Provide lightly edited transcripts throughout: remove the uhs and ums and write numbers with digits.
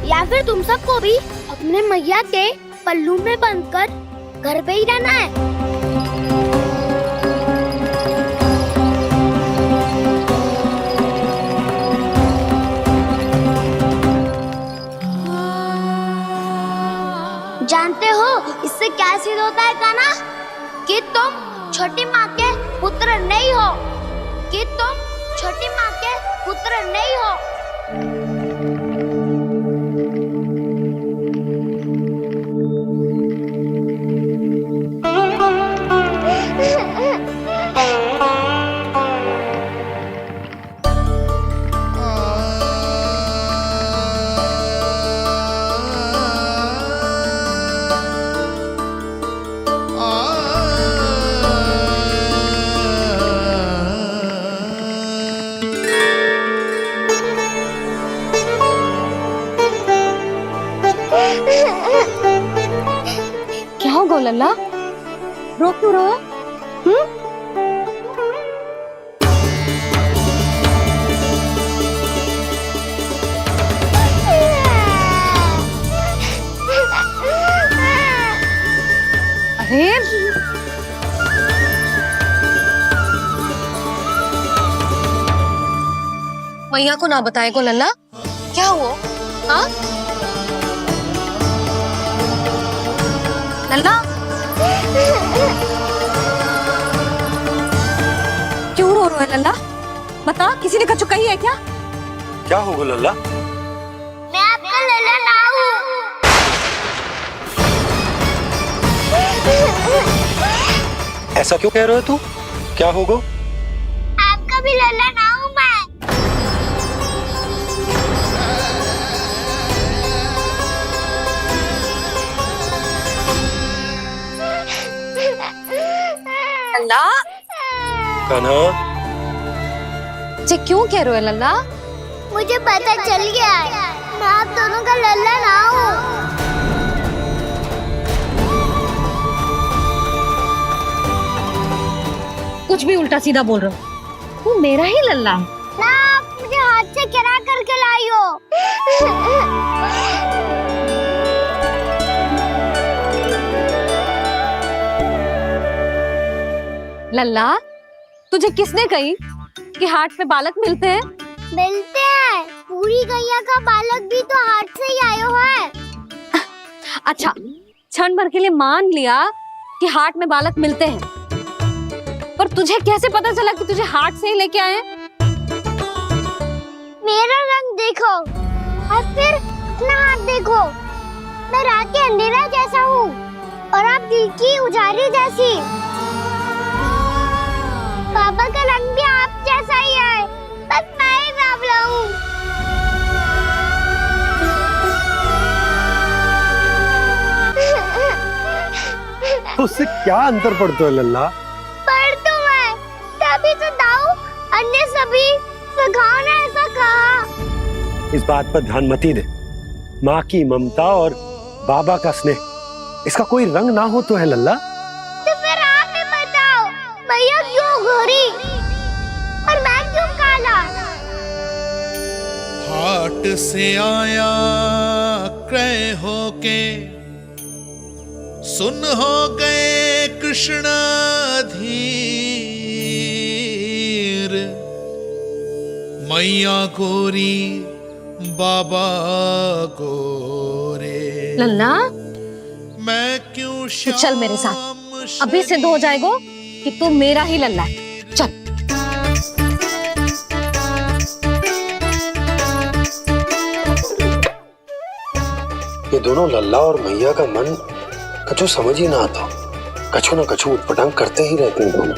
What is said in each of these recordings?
या फिर तुम सबको भी अपने मैया के पल्लू में बंधकर घर पे ही रहना है? जानते हो इससे क्या सिद्ध होता है कान्हा? कि तुम छोटी माँ के पुत्र नहीं हो, कि तुम छोटी माँ के पुत्र नहीं हो। क्या हो गो लल्ला, रो क्यों रहो? अरे मैया को ना बताए को लल्ला, क्या हुआ? हाँ लल्ला, क्यों रो रहा है लल्ला? बता, किसी ने कछु कही है क्या? क्या होगा लल्ला? मैं आपका लल्ला ना हूँ। ऐसा क्यों कह रहे हो तू? क्या होगा? आपका भी लल्ला ना हूँ मैं। लल्ला, कान्हा, जे क्यों कह रहे हो लल्ला? मुझे पता चल गया है, मैं आप दोनों का लल्ला ना हूँ। कुछ भी उल्टा सीधा बोल रहे हो, तू मेरा ही लल्ला है। ना, आप मुझे हाथ से गिरा करके लाई हो। लल्ला, तुझे किसने कही कि हाट में बालक मिलते हैं? मिलते हैं, पूरी गैया का बालक भी तो हाट से ही आयो है। अच्छा, क्षण भर के लिए मान लिया कि हाट में बालक मिलते हैं, पर तुझे कैसे पता चला कि तुझे हाट से ही लेके आए? मेरा रंग देखो और फिर अपना हाथ देखो। मैं रात के अंधेरा जैसा हूँ और आप दिल की उजाली जैसी। बाबा का रंग भी आप जैसा ही है, बस मैं ही बावला हूँ। उससे क्या अंतर पड़ता है लल्ला? पर तो मैं तभी तो दाऊ अन्य सभी सखाओ ने ऐसा कहा। इस बात पर ध्यान मत ही दे। माँ की ममता और बाबा का स्नेह, इसका कोई रंग ना हो तो है लल्ला? तो फिर आप ही बताओ, भैया क्यों गोरी और मैं क्यों काला? हाट से आया क्रय होके, सुन हो गए कृष्ण धीर। मैया गोरी बाबा गोरे, लल्ला, मैं क्यों तू चल मेरे साथ, अभी सिद्ध हो जाएगा कि तू मेरा ही लल्ला है। चल। ये दोनों लल्ला और मैया का मन कछु समझ ही ना आता, कछु ना कछु उटपटांग करते ही रहते हैं दोनों।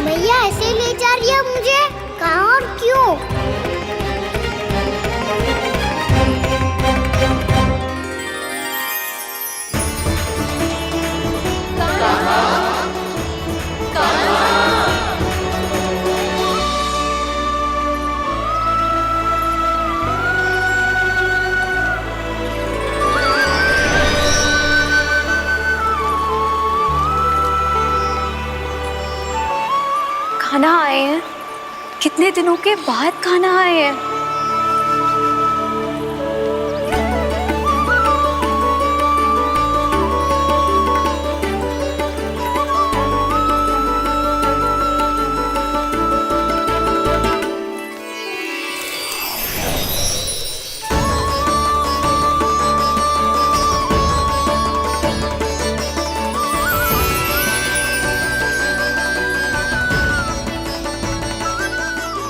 भैया ऐसे ले जा रही है मुझे, कहाँ और क्यों? खाना आए हैं, कितने दिनों के बाद खाना आए हैं।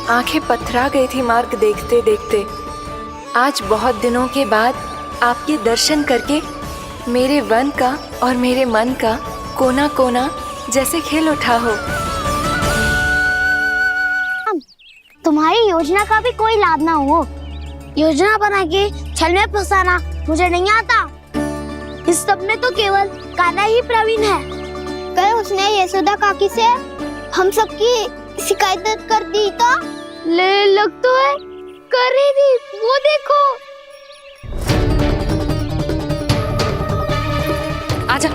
आंखें पथरा गई थी मार्ग देखते देखते। आज बहुत दिनों के बाद आपके दर्शन करके मेरे वन का और मेरे मन का कोना कोना जैसे खिल उठा हो। तुम्हारी योजना का भी कोई लाभ ना हो। योजना बना के छल में फंसाना मुझे नहीं आता। इस सब में तो केवल कान्हा ही प्रवीण है। कल उसने यशोदा काकी से हम सबकी शिकायत कर दी तो ले लग तो है कर ही दी। वो देखो। आजा।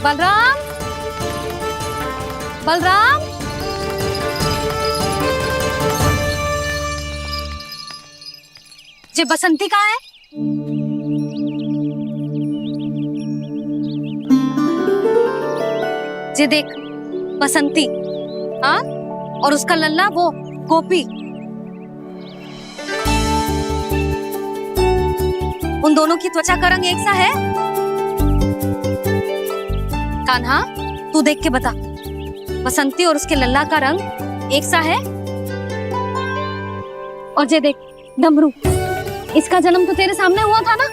बलराम, बलराम, ये बसंती कहाँ है? ये देख बसंती, हाँ, और उसका लल्ला वो गोपी। उन दोनों की त्वचा का रंग एक सा है? कान्हा, तू देख के बता, बसंती और उसके लल्ला का रंग एक सा है? और ये देख डमरू, इसका जन्म तो तेरे सामने हुआ था ना?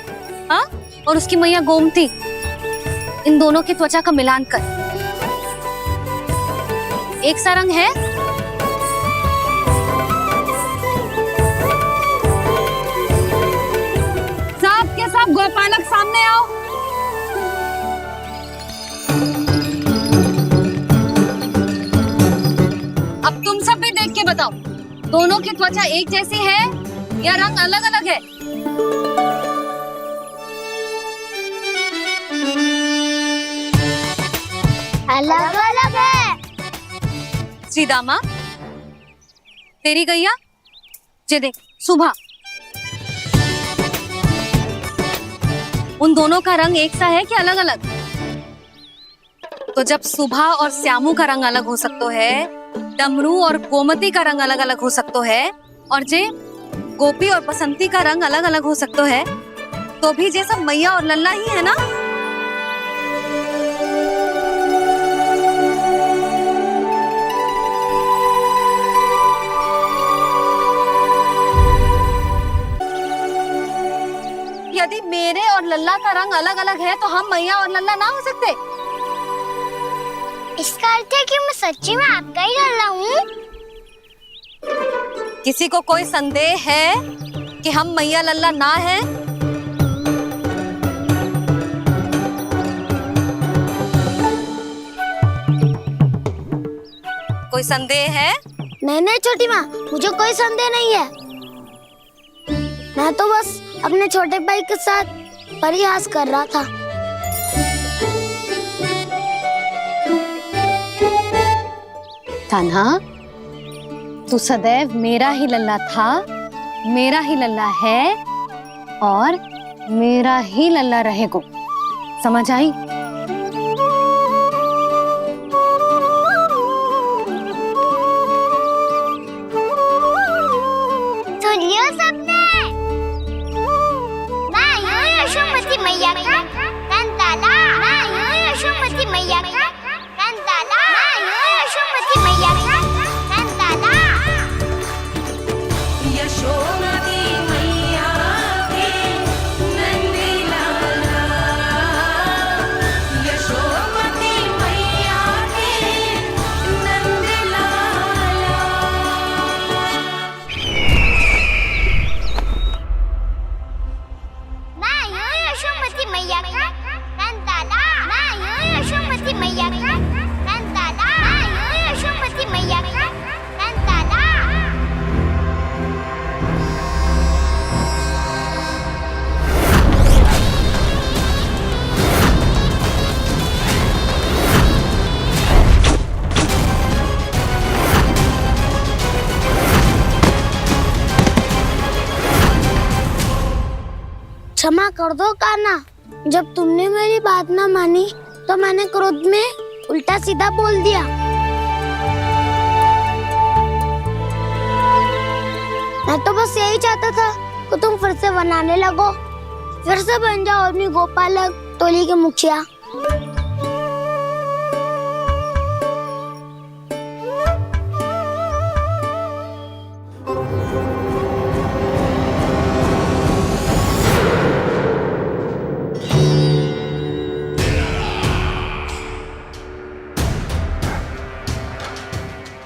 हाँ, और उसकी मैया गोमती, इन दोनों की त्वचा का मिलान कर एक सा रंग है? सब के सब गोपालक सामने आओ। अब तुम सब भी देख के बताओ, दोनों की त्वचा एक जैसी है या रंग अलग अलग है? अलग अलग है। श्रीदामा, तेरी गैया, ये देख सुबह, उन दोनों का रंग एक सा है कि अलग अलग? तो जब सुबह और श्यामू का रंग अलग हो सकता है, डमरू और गोमती का रंग अलग अलग हो सकता है, और जे गोपी और बसंती का रंग अलग अलग हो सकता है, तो भी ये सब मैया और लल्ला ही है ना? यदि मेरे और लल्ला का रंग अलग अलग है तो हम मैया और लल्ला ना हो सकते? इसका अर्थ है कि मैं सच्ची में आपका ही लल्ला हूँ? किसी को कोई संदेह है कि हम मैया लल्ला ना हैं? कोई संदेह है? नहीं नहीं छोटी माँ, मुझे कोई संदेह नहीं है। मैं तो बस अपने छोटे भाई के साथ परिहास कर रहा था। कान्हा, तू सदैव मेरा ही लल्ला था, मेरा ही लल्ला है और मेरा ही लल्ला रहेगा। समझ आई? सुन लियो सबने, मैं हूँ यशोमती मैया का कंताला, मैं हूँ यशोमती मैया का कंताला, मैं हूँ यशोमती मैया का कंताला। यशोमती मैया के नंदी लाला, क्षमा कर दो कान्हा। जब तुमने मेरी बात ना मानी तो मैंने क्रोध में उल्टा सीधा बोल दिया। मैं तो बस यही चाहता था कि तुम फिर से बनाने लगो, फिर से बन जाओ अपनी गोपालक टोली के मुखिया।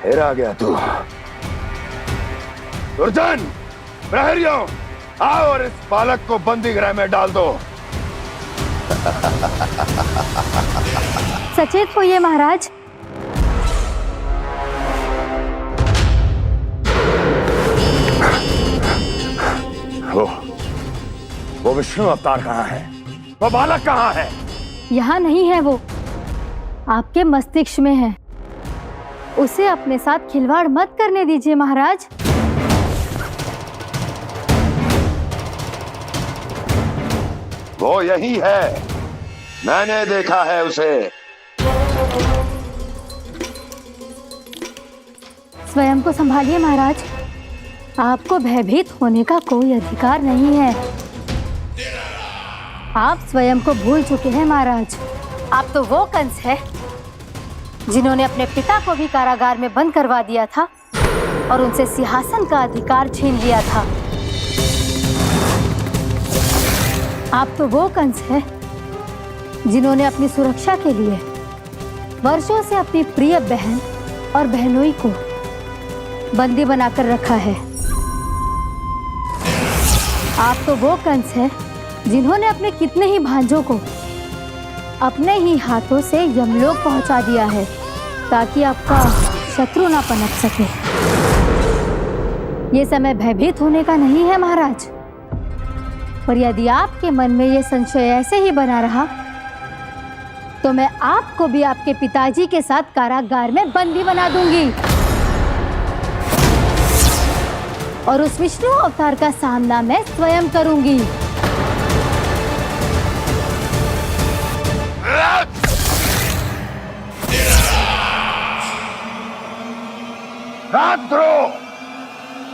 फिर आ गया तू। दुर्जन, प्रहरियों, आओ और इस बालक को बंदी गृह में डाल दो। सचेत होइए महाराज। वो विष्णु अवतार कहाँ है? वो बालक कहाँ है? यहाँ नहीं है वो, आपके मस्तिष्क में है। उसे अपने साथ खिलवाड़ मत करने दीजिए महाराज। वो यही है, मैंने देखा है उसे। स्वयं को संभालिए महाराज, आपको भयभीत होने का कोई अधिकार नहीं है। आप स्वयं को भूल चुके हैं महाराज। आप तो वो कंस है जिन्होंने अपने पिता को भी कारागार में बंद करवा दिया था और उनसे सिंहासन का अधिकार छीन लिया था। आप तो वो कंस है जिन्होंने अपनी सुरक्षा के लिए वर्षों से अपनी प्रिय बहन और बहनोई को बंदी बनाकर रखा है। आप तो वो कंस है जिन्होंने अपने कितने ही भांजों को अपने ही हाथों से यमलोक पहुंचा दिया है ताकि आपका शत्रु ना पनप सके। ये समय भयभीत होने का नहीं है महाराज, पर यदि आपके मन में ये संशय ऐसे ही बना रहा तो मैं आपको भी आपके पिताजी के साथ कारागार में बंदी बना दूंगी और उस विष्णु अवतार का सामना मैं स्वयं करूंगी। राजद्रोह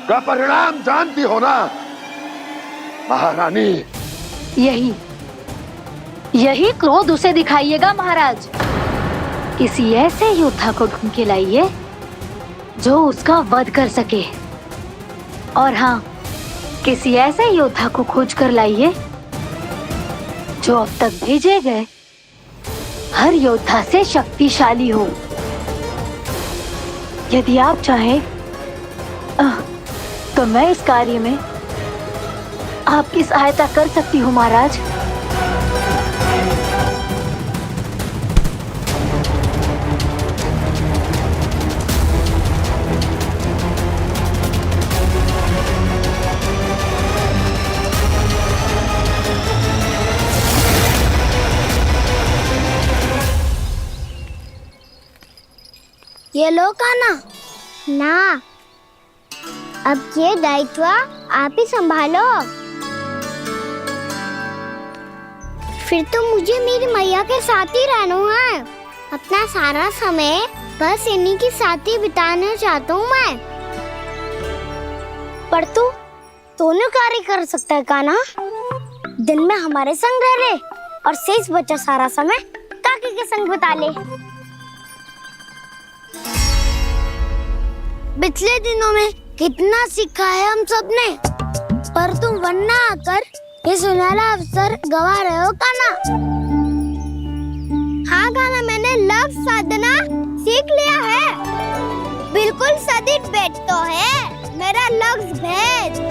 का परिणाम जानती हो ना महारानी? यही क्रोध उसे दिखाइएगा महाराज। किसी ऐसे योद्धा को ढूंढ के लाइए जो उसका वध कर सके, और हाँ, किसी ऐसे योद्धा को खोज कर लाइए जो अब तक भेजे गए हर योद्धा से शक्तिशाली हो। यदि आप चाहें तो मैं इस कार्य में आपकी सहायता कर सकती हूँ महाराज। ये लो कान्हा। ना, अब ये दायित्व आप ही संभालो। फिर तो मुझे मेरी मैया के साथ ही रहना है। अपना सारा समय बस इन्हीं के साथ ही बिताना चाहता हूँ मैं। पर तू दोनों कार्य कर सकता है कान्हा। दिन में हमारे संग रह ले और शेष बचा सारा समय काकी के संग बिता ले। पिछले दिनों में कितना सीखा है हम सबने, पर तुम वरना आकर ये सुनहरा अवसर गवा रहे हो कान्हा। हाँ कान्हा, मैंने लक्ष्य साधना सीख लिया है। बिल्कुल सदित भेज तो है मेरा लक्ष्य भेज।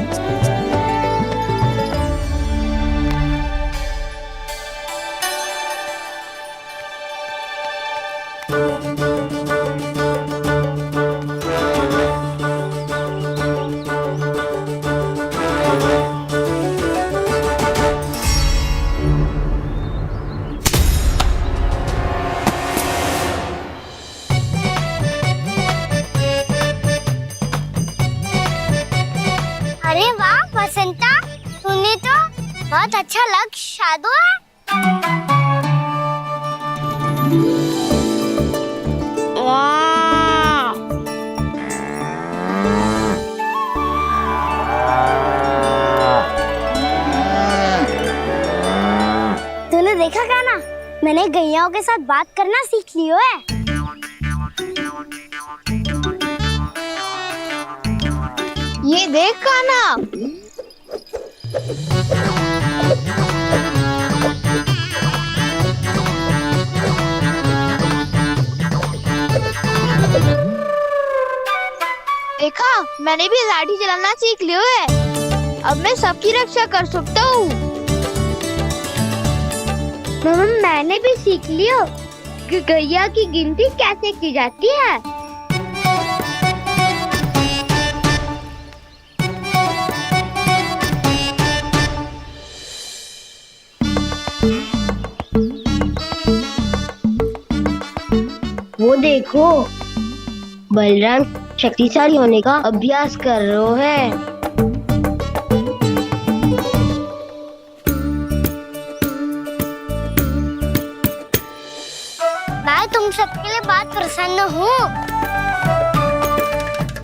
बहुत अच्छा लग शादू है। वाह! तूने देखा काना, मैंने गैयाओं के साथ बात करना सीख लियो है। ये देख काना, देखा मैंने भी लाठी चलाना सीख लियो है। अब मैं सबकी रक्षा कर सकता हूँ। मैंने भी सीख लियो कि गैया की गिनती कैसे की जाती है। वो देखो, बलराम शक्तिशाली होने का अभ्यास कर रहे हैं। मैं तुम सबके लिए बहुत प्रसन्न हूँ।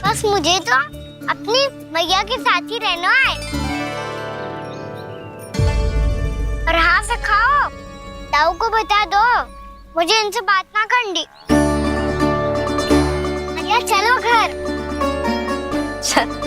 बस मुझे तो अपनी मैया के साथ ही रहना है। और हाँ से खाओ, ताऊ को बता दो मुझे इनसे बात ना करनी। मैया चलो घर। चल।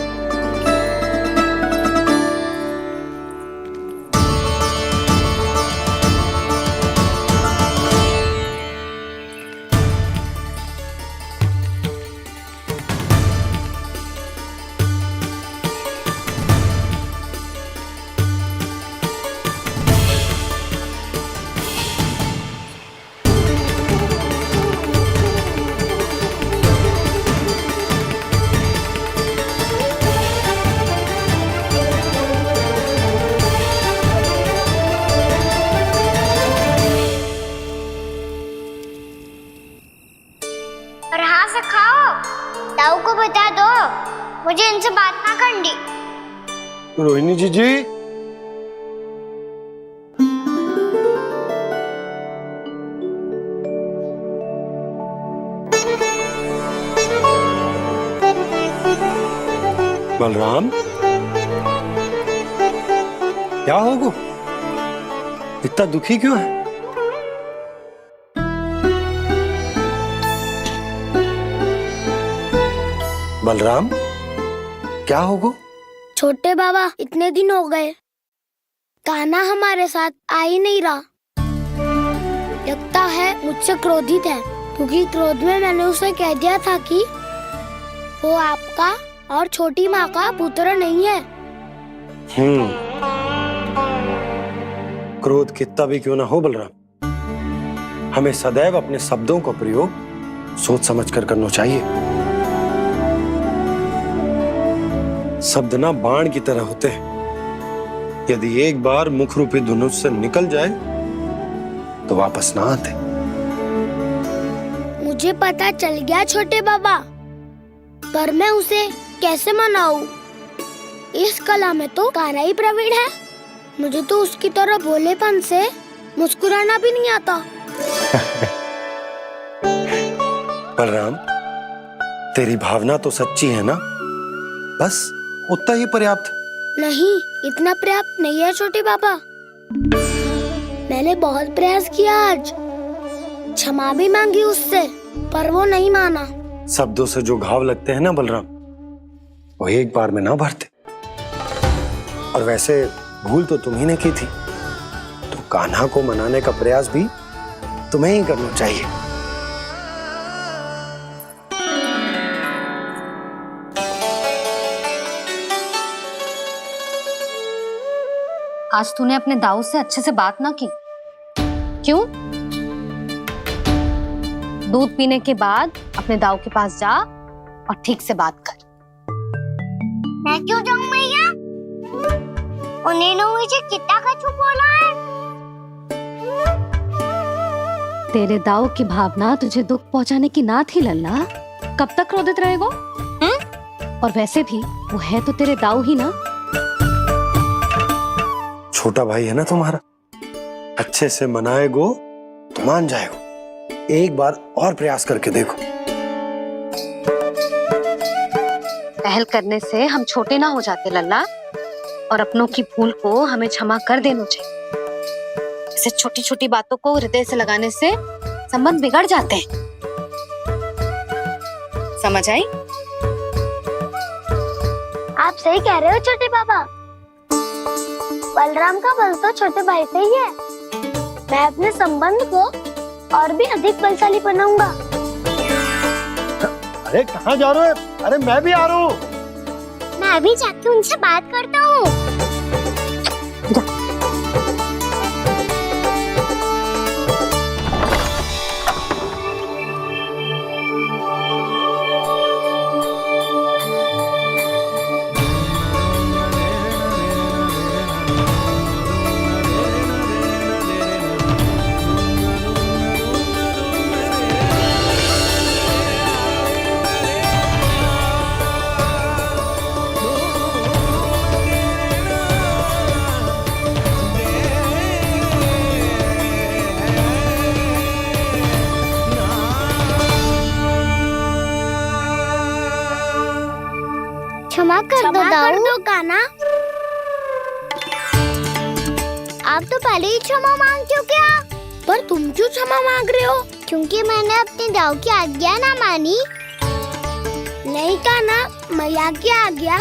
और हाँ से खाओ, ताऊ को बता दो मुझे इनसे बात ना करनी। रोहिणी जी बलराम, क्या होगा? इतना दुखी क्यों है? बलराम, क्या होगा? छोटे बाबा, इतने दिन हो गए, कान्हा हमारे साथ आ ही नहीं रहा। लगता है मुझसे क्रोधित है, क्योंकि क्रोध में मैंने उसे कह दिया था कि वो आपका और छोटी माँ का पुत्र नहीं है। क्रोध कितना भी क्यों ना हो बलराम, हमें सदैव अपने शब्दों का प्रयोग सोच समझ कर करना चाहिए। शब्द ना बाण की तरह होते हैं, यदि एक बार मुख रूपी धनुष से निकल जाए तो वापस ना आते। मुझे पता चल गया छोटे बाबा, पर मैं उसे कैसे मनाऊं? इस कला में तो कान्हा ही प्रवीण है। मुझे तो उसकी तरह भोलेपन से मुस्कुराना भी नहीं आता। बलराम, तेरी भावना तो सच्ची है ना, बस उतना ही पर्याप्त। नहीं, इतना पर्याप्त नहीं है छोटे बाबा। मैंने बहुत प्रयास किया आज, क्षमा भी मांगी उससे, पर वो नहीं माना। शब्दों से जो घाव लगते हैं ना बलराम, वो एक बार में ना भरते। और वैसे भूल तो तुम्ही ने की थी, तो कान्हा को मनाने का प्रयास भी तुम्हें ही करना चाहिए। आज तूने अपने दाऊ से अच्छे से बात ना की, क्यों? दूध पीने के बाद अपने दाऊ के पास जा और ठीक से बात कर। मैं क्यों जाऊं मैया? उन्हें मुझे कितना कछु बोला है। तेरे दाऊ की भावना तुझे दुख पहुंचाने की ना थी लल्ला, कब तक क्रोधित रहेगा? और वैसे भी वो है तो तेरे दाऊ ही ना। छोटा भाई है ना तुम्हारा, अच्छे से मनाएगो तो मान जाएगो। एक बार और प्रयास करके देखो। पहल करने से हम छोटे ना हो जाते लल्ला, और अपनों की भूल को हमें क्षमा कर देना चाहिए। ऐसे छोटी छोटी बातों को हृदय से लगाने से संबंध बिगड़ जाते हैं। समझ आई? आप सही कह रहे हो छोटे पापा। बलराम का बल तो छोटे भाई से ही है। मैं अपने संबंध को और भी अधिक बलशाली बनाऊंगा। अरे कहाँ जा रहे हो? अरे मैं भी आ रहा हूँ। मैं अभी जाके उनसे बात करता हूँ। क्षमा कर दो काना। आप तो पहले ही क्षमा मांग चुके हो, पर तुम क्यों क्षमा मांग रहे हो? क्योंकि मैंने अपने दाऊ की आज्ञा ना मानी। नहीं काना, मैया की आज्ञा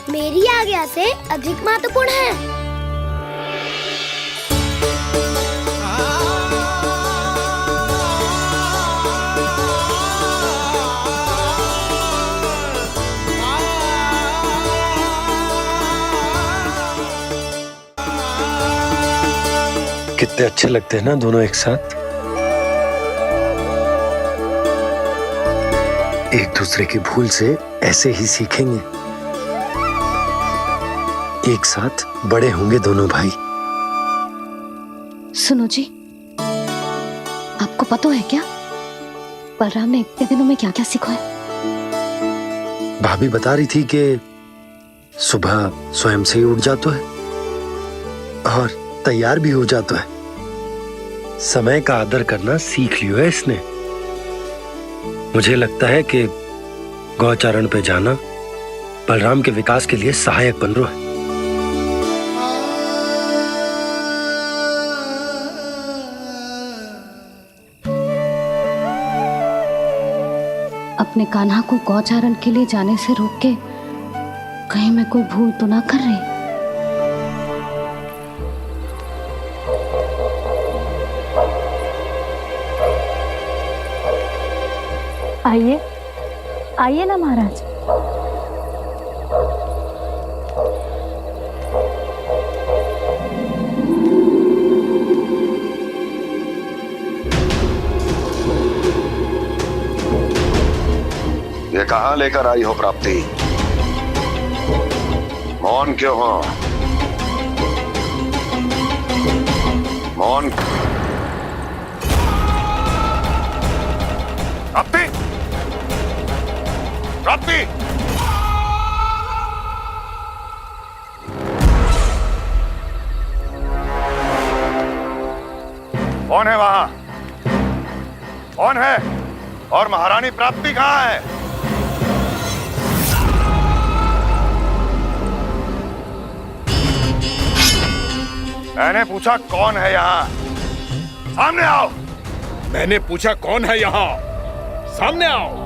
मेरी आज्ञा से अधिक महत्वपूर्ण है। कितने अच्छे लगते हैं ना दोनों एक साथ। एक दूसरे की भूल से ऐसे ही सीखेंगे। एक साथ बड़े होंगे दोनों भाई। सुनो जी, आपको पता है क्या बलराम ने इतने दिनों में क्या क्या सीखा है? भाभी बता रही थी कि सुबह स्वयं से ही उठ जाता है और तैयार भी हो जाता है। समय का आदर करना सीख लियो है इसने। मुझे लगता है कि गौचारण पे जाना बलराम के विकास के लिए सहायक बन रहा है। अपने कान्हा को गौचारण के लिए जाने से रोक के कहीं मैं कोई भूल तो ना कर रही? आइए आइए ना महाराज। ये कहाँ लेकर आई हो प्राप्ति? मौन क्यों हो? मौन। प्राप्ति, प्राप्ति, कौन है वहां? कौन है? और महारानी प्राप्ति कहाँ है? मैंने पूछा कौन है यहाँ? सामने आओ। मैंने पूछा कौन है यहाँ? सामने आओ।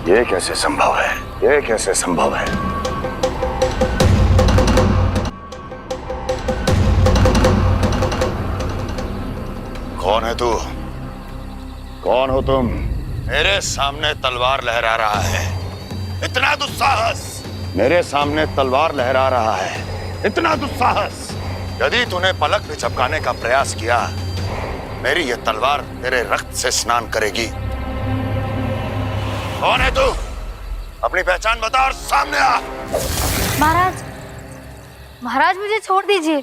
ये कैसे संभव है? ये कैसे संभव है? कौन है तू? कौन हो तुम? मेरे सामने तलवार लहरा रहा है। इतना दुस्साहस! मेरे सामने तलवार लहरा रहा है। इतना दुस्साहस! यदि तूने पलक भी झपकाने का प्रयास किया, मेरी ये तलवार तेरे रक्त से स्नान करेगी। कौन है तू? अपनी पहचान बता और सामने आ। महाराज, महाराज मुझे छोड़ दीजिए।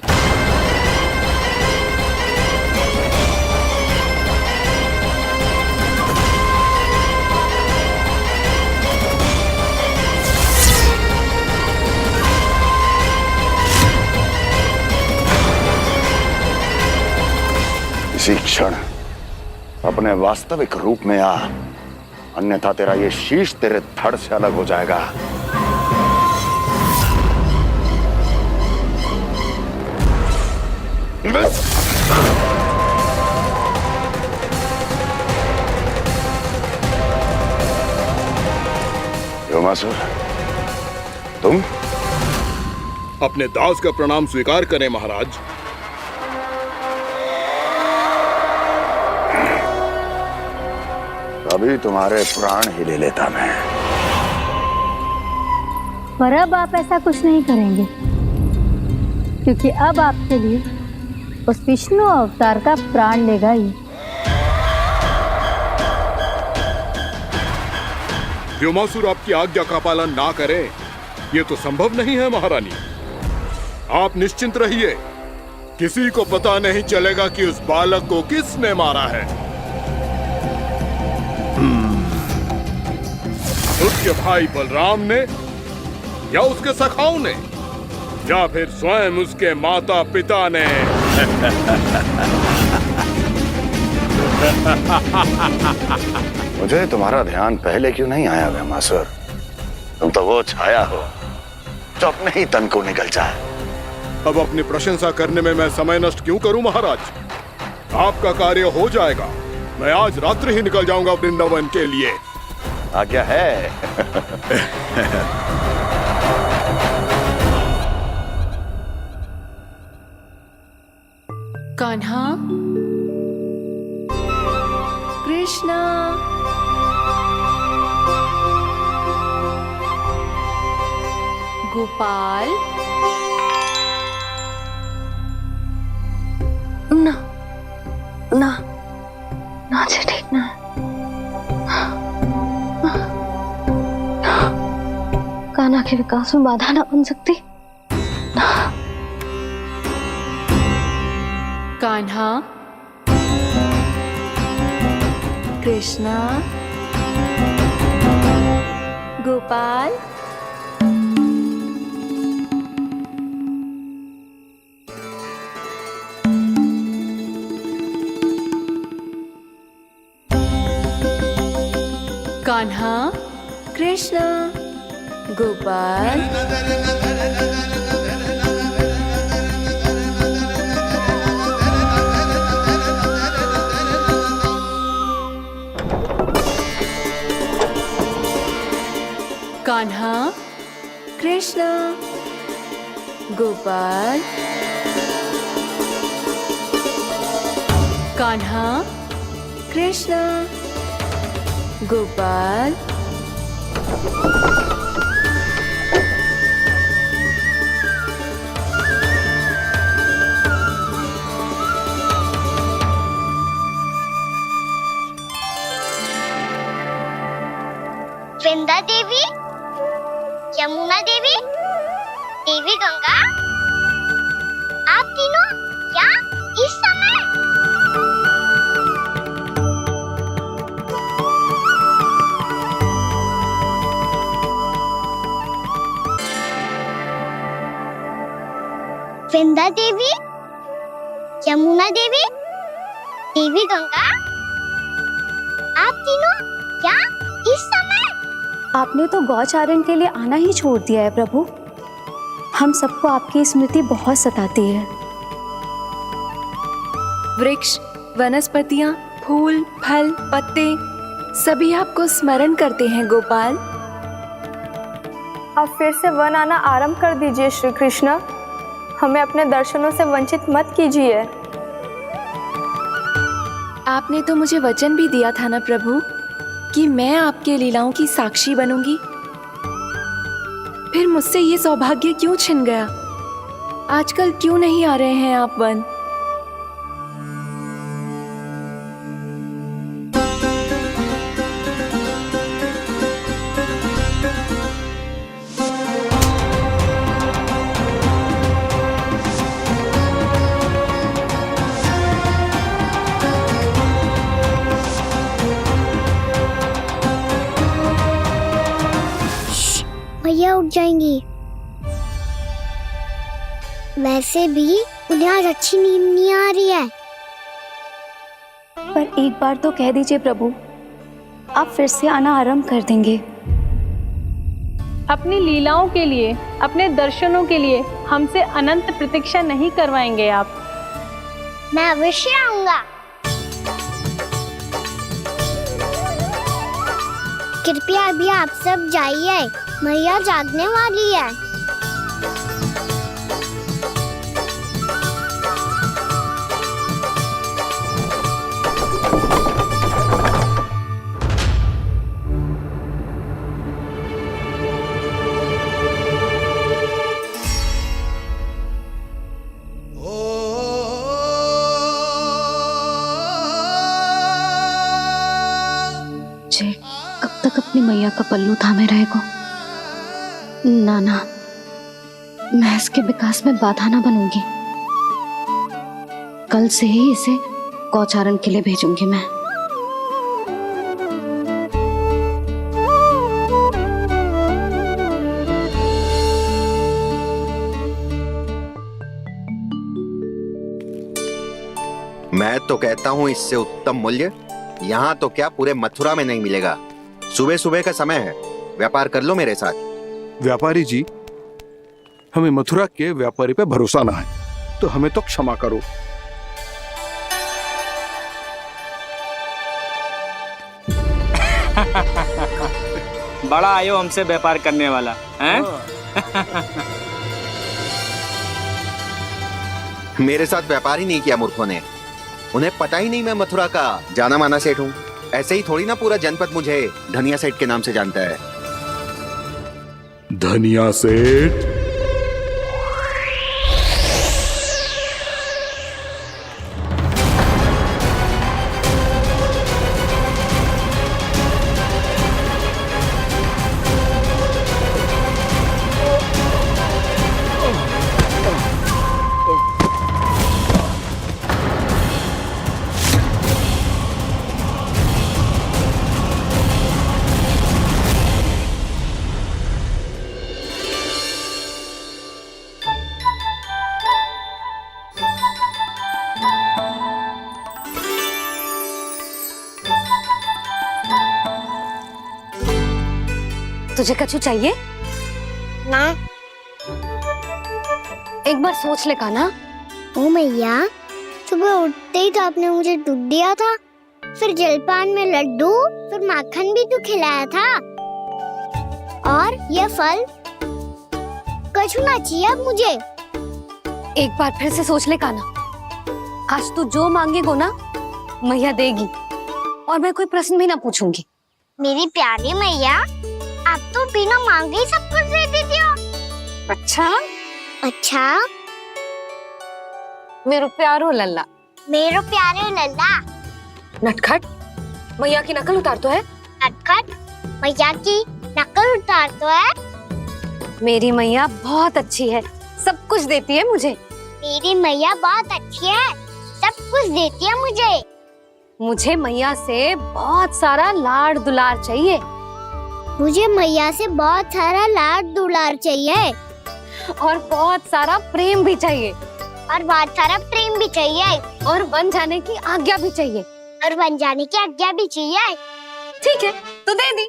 इसी क्षण अपने वास्तविक रूप में आ, अन्यथा तेरा ये शीश तेरे धड़ से अलग हो जाएगा। व्योमासुर, तुम? अपने दास का प्रणाम स्वीकार करें महाराज। अभी तुम्हारे प्राण ही ले लेता मैं। पर अब आप ऐसा कुछ नहीं करेंगे, क्योंकि अब आपके लिए उस विष्णु अवतार का प्राण लेगा ही। व्योमासुर आपकी आज्ञा का पालन ना करे, ये तो संभव नहीं है महारानी। आप निश्चिंत रहिए, किसी को पता नहीं चलेगा कि उस बालक को किसने मारा है। उसके भाई बलराम ने, या उसके सखाओं ने, या फिर स्वयं उसके माता पिता ने। मुझे तुम्हारा ध्यान पहले क्यों नहीं आया व्योमासुर? तुम तो वो छाया हो जो अपने ही तन को निकल जाए। अब अपनी प्रशंसा करने में मैं समय नष्ट क्यों करूं महाराज? आपका कार्य हो जाएगा। मैं आज रात्रि ही निकल जाऊंगा वृंदावन के लिए। आज्ञा है। कान्हा, कृष्णा, गोपाल। ना ना ना से ठीक ना। कान्हा के विकास में बाधा ना बन सकती। कान्हा, कृष्णा, गोपाल। कान्हा, कृष्णा, गोपाल। कान्हा, कृष्णा, गोपाल। कान्हा, कृष्णा, गोपाल। वृंदा देवी, यमुना देवी, देवी गंगा, आप तीनों क्या इस समय? वृंदा देवी, यमुना देवी, देवी गंगा, आप तीनों क्या इस समय? आपने तो गौचारण के लिए आना ही छोड़ दिया है प्रभु। हम सबको आपकी स्मृति बहुत सताती है। वृक्ष, वनस्पतियां, फूल, फल, पत्ते सभी आपको स्मरण करते हैं गोपाल। अब फिर से वन आना आरंभ कर दीजिए श्री कृष्ण। हमें अपने दर्शनों से वंचित मत कीजिए। आपने तो मुझे वचन भी दिया था ना प्रभु कि मैं आपके लीलाओं की साक्षी बनूंगी। फिर मुझसे ये सौभाग्य क्यों छिन गया? आजकल क्यों नहीं आ रहे हैं आप वन? भैया उठ जाएंगी। वैसे भी उन्हें आज अच्छी नींद नहीं आ रही है। पर एक बार तो कह दीजिए प्रभु, आप फिर से आना आरंभ कर देंगे। अपनी लीलाओं के लिए, अपने दर्शनों के लिए हमसे अनंत प्रतीक्षा नहीं करवाएंगे आप? मैं अवश्य आऊंगा। कृपया अभी आप सब जाइए, मैया जागने वाली है। मुझे कब तक अपनी मैया का पल्लू थामे रहेगा? ना, मैं इसके विकास में बाधा ना बनूंगी। कल से ही इसे गौचारण के लिए भेजूंगी मैं। मैं तो कहता हूँ इससे उत्तम मूल्य यहाँ तो क्या पूरे मथुरा में नहीं मिलेगा। सुबह सुबह का समय है, व्यापार कर लो मेरे साथ। व्यापारी जी, हमें मथुरा के व्यापारी पे भरोसा ना है, तो हमें तो क्षमा करो। बड़ा आयो हमसे व्यापार करने वाला हैं? मेरे साथ व्यापार ही नहीं किया मूर्खों ने। उन्हें पता ही नहीं मैं मथुरा का जाना माना सेठ हूँ। ऐसे ही थोड़ी ना पूरा जनपद मुझे धनिया सेठ के नाम से जानता है। धनिया सेठ? तुझे कछु चाहिए? ना। एक बार सोच ले कान्हा। ओ मैया, सुबह उठते ही तो आपने मुझे दूध दिया था, फिर जलपान में लड्डू, फिर माखन भी तो खिलाया था, और ये फल। कछु ना चाहिए अब मुझे। एक बार फिर से सोच ले कान्हा। आज तू जो मांगेगो ना, मैया देगी, और मैं कोई प्रश्न भी ना पूछूंगी। मेरी प्यारी मैया, आप तो बिना मांगे ही सब कुछ दे देती हो। अच्छा? मेरो प्यारो लल्ला। मेरो प्यारे लल्ला। नटखट, मैया की नकल उतार तो है। नटखट, मैया की नकल उतार तो है। मेरी मैया बहुत अच्छी है, सब कुछ देती है मुझे। मेरी मैया बहुत अच्छी है, सब कुछ देती है मुझे। मुझे मैया से बहुत सारा लाड़ दुलार चाहिए। मुझे मैया से बहुत सारा लाड़ दुलार चाहिए, और बहुत सारा प्रेम भी चाहिए, और बहुत सारा प्रेम भी चाहिए, और बन जाने की आज्ञा भी चाहिए, और बन जाने की आज्ञा भी चाहिए। ठीक है, तो दे दी।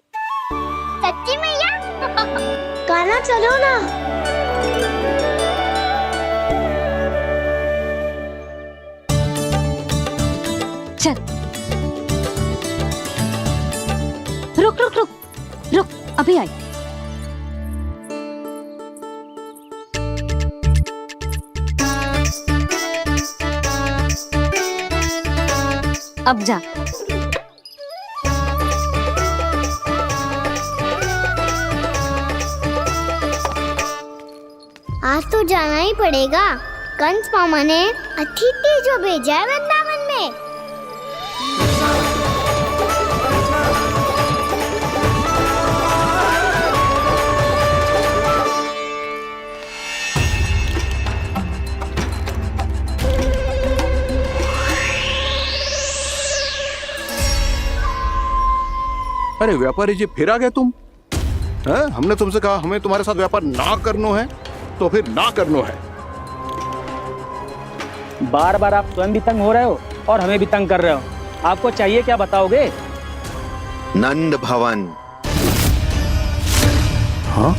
सच्ची मैया? कान्हा चलो ना। चल। रुक रुक रुक रुक, अभी आई। अब जा। आज तो जाना ही पड़ेगा। कंस मामा ने अतिथि जो भेजा है वृंदावन में। अरे व्यापारी जी, फिर आ गए तुम? हैं? हमने तुमसे कहा हमें तुम्हारे साथ व्यापार ना करना है, तो फिर ना करना है। बार बार आप स्वयं भी तंग हो रहे हो और हमें भी तंग कर रहे हो। आपको चाहिए क्या बताओगे? नंद भवन। हाँ?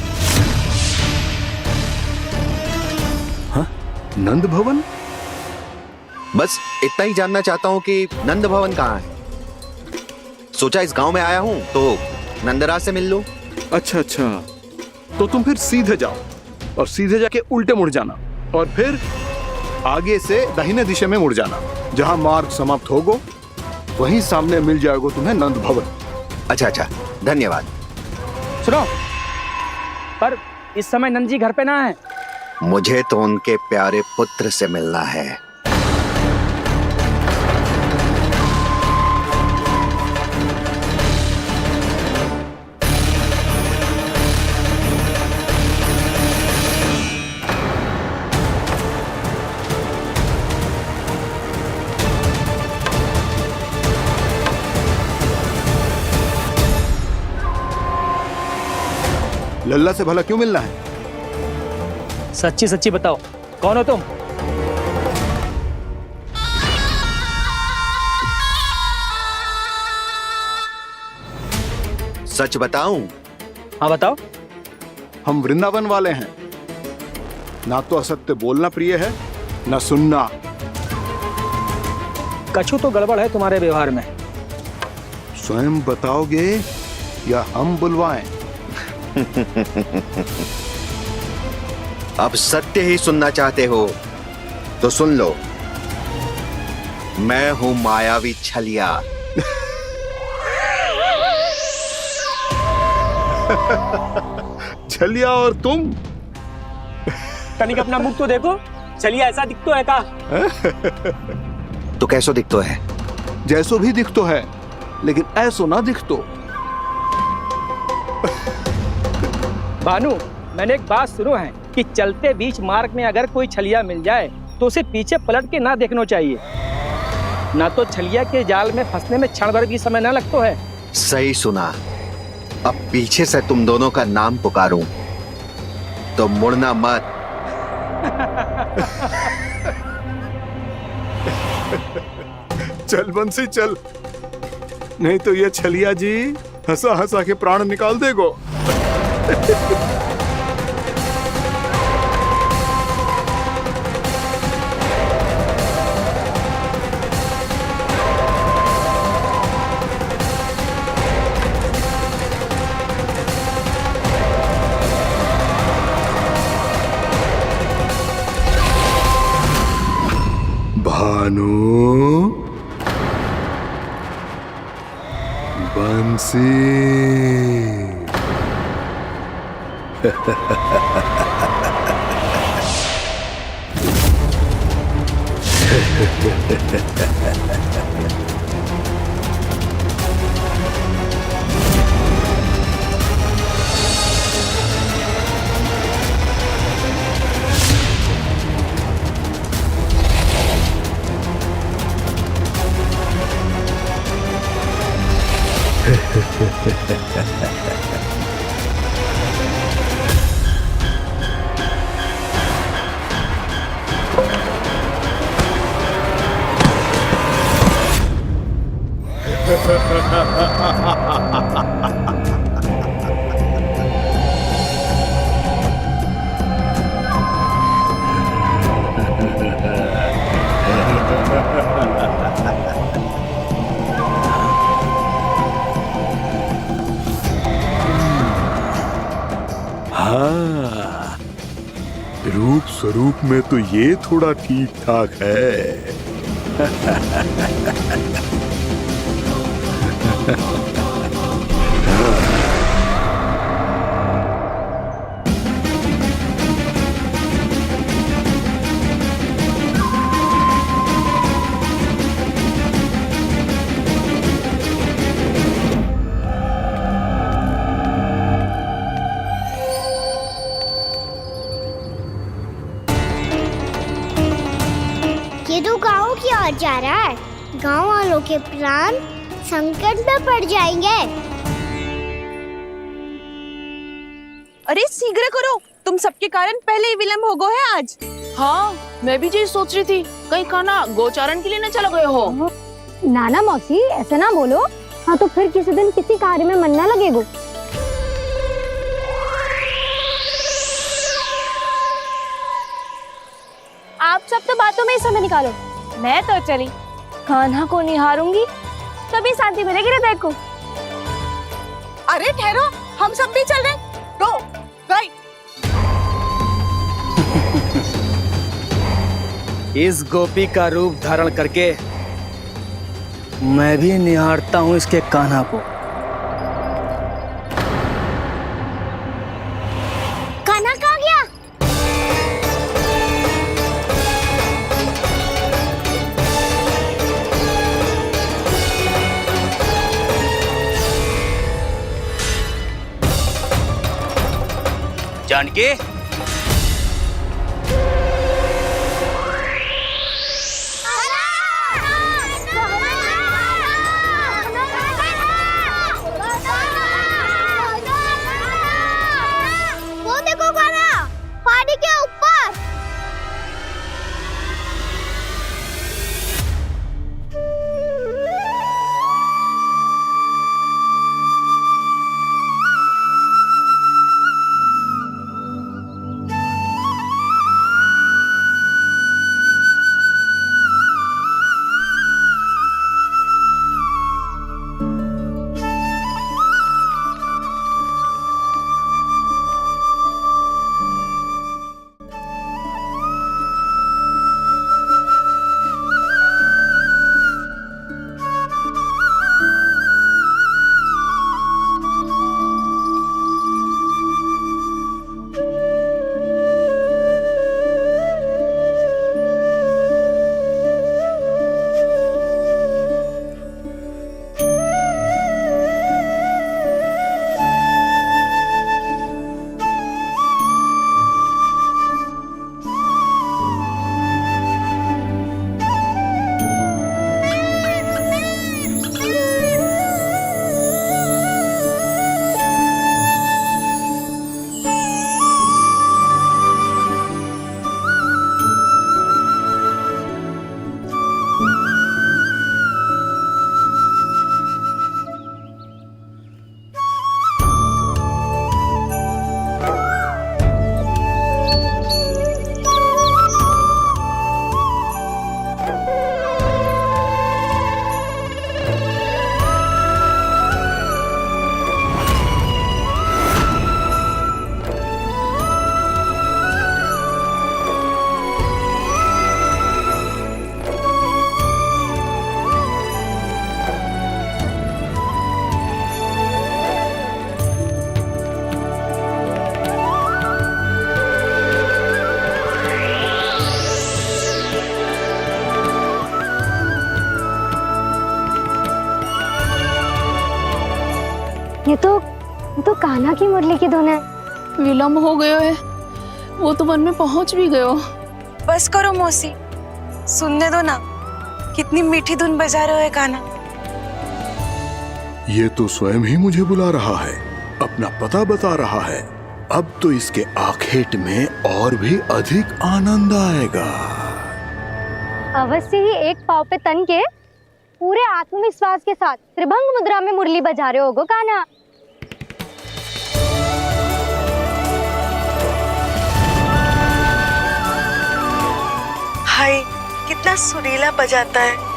हाँ? नंद भवन? बस इतना ही जानना चाहता हूँ कि नंद भवन कहाँ है। सोचा इस गांव में आया हूँ तो नंदराज से मिल लूं। अच्छा अच्छा, तो तुम फिर सीधे जाओ और सीधे जाके उल्टे मुड़ जाना और फिर आगे से दाहिने दिशा में मुड़ जाना। जहां मार्ग समाप्त होगा वहीं सामने मिल जाएगा तुम्हें नंद भवन। अच्छा अच्छा, धन्यवाद। सुनो, पर इस समय नंद जी घर पे ना है। मुझे तो उनके प्यारे पुत्र से मिलना है। लल्ला से भला क्यों मिलना है? सच्ची सच्ची बताओ, कौन हो तुम? सच बताऊं? हाँ बताओ। हम वृंदावन वाले हैं। ना तो असत्य बोलना प्रिय है, ना सुनना। कछु तो गड़बड़ है तुम्हारे व्यवहार में। स्वयं बताओगे या हम बुलवाएं? अब सत्य ही सुनना चाहते हो तो सुन लो। मैं हूं मायावी छलिया। छलिया और तुम? तनिक अपना मुख तो देखो, चलिए ऐसा दिखतो है का? तो कैसो दिखतो है? जैसो भी दिखतो है, लेकिन ऐसो ना दिखतो। भानु, मैंने एक बात सुनो है कि चलते बीच मार्ग में अगर कोई छलिया मिल जाए तो उसे पीछे पलट के ना देखना चाहिए, ना तो छलिया के जाल में फंसने में क्षण भर भी समय ना लगता है। सही सुना। अब पीछे से तुम दोनों का नाम पुकारूं तो मुड़ना मत। चल बंसी चल, नहीं तो ये छलिया जी हंसा हंसा के प्राण निकाल देगो। भानु, बंसी। हाँ, रूप स्वरूप में तो ये थोड़ा ठीक ठाक है। ये तो गाँव की ओर जा रहा है। गाँव वालों के प्राण संकट में पड़ जाएंगे। अरे शीघ्र करो, तुम सबके कारण पहले ही विलंब हो गए है आज। हाँ, मैं भी यही सोच रही थी, कहीं खाना गोचारण के लिए न चला गए हो। नाना मौसी ऐसे ना बोलो। हाँ तो फिर किसी दिन किसी कार्य में मन ना लगेगा। आप सब तो बातों में ही समय निकालो। मैं तो चली कान्हा को निहारूंगी, तभी शांति मिलेगी हृदय को। अरे ठहरो, हम सब भी चल रहे। गो गई। इस गोपी का रूप धारण करके मैं भी निहारता हूँ इसके कान्हा को। कान्हा कहाँ गया? जानकी, वो देखो कान्हा पहाड़ी के ऊपर। ये तो कान्हा की मुरली की धुन है। विलम्ब हो गयो है, वो तो वन में पहुंच भी गयो। बस करो मौसी, सुनने दो ना, कितनी मीठी धुन बजा रहे हो कान्हा। ये तो स्वयं ही मुझे बुला रहा है, अपना पता बता रहा है। अब तो इसके आखेट में और भी अधिक आनंद आएगा। अवश्य ही एक पाव पे तन के पूरे आत्मविश्वास के साथ त्रिभंग मुद्रा में मुरली बजा रहे होगो कान्हा। हाय, कितना सुरीला बजाता है।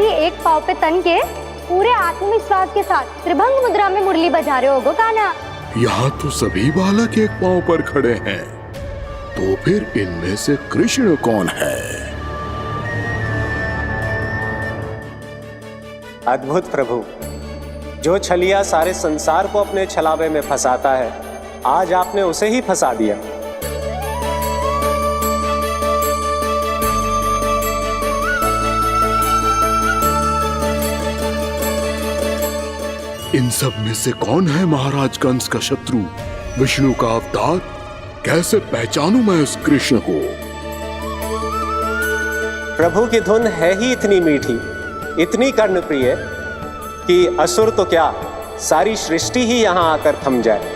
ही एक पाव पे तन के पूरे आत्मविश्वास के साथ त्रिभंग मुद्रा में मुरली बजा रहे हो गो कान्हा। यहाँ तो सभी बालक एक पांव पर खड़े हैं, तो फिर इनमें से कृष्ण कौन है? अद्भुत प्रभु, जो छलिया सारे संसार को अपने छलावे में फंसाता है, आज आपने उसे ही फंसा दिया। इन सब में से कौन है महाराज कंस का शत्रु, विष्णु का अवतार? कैसे पहचानूं मैं उस कृष्ण को? प्रभु की धुन है ही इतनी मीठी, इतनी कर्णप्रिय कि असुर तो क्या, सारी सृष्टि ही यहां आकर थम जाए।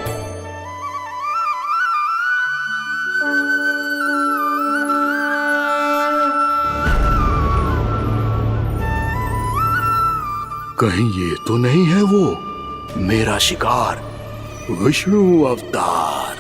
कहीं ये तो नहीं है वो मेरा शिकार, विष्णु अवतार?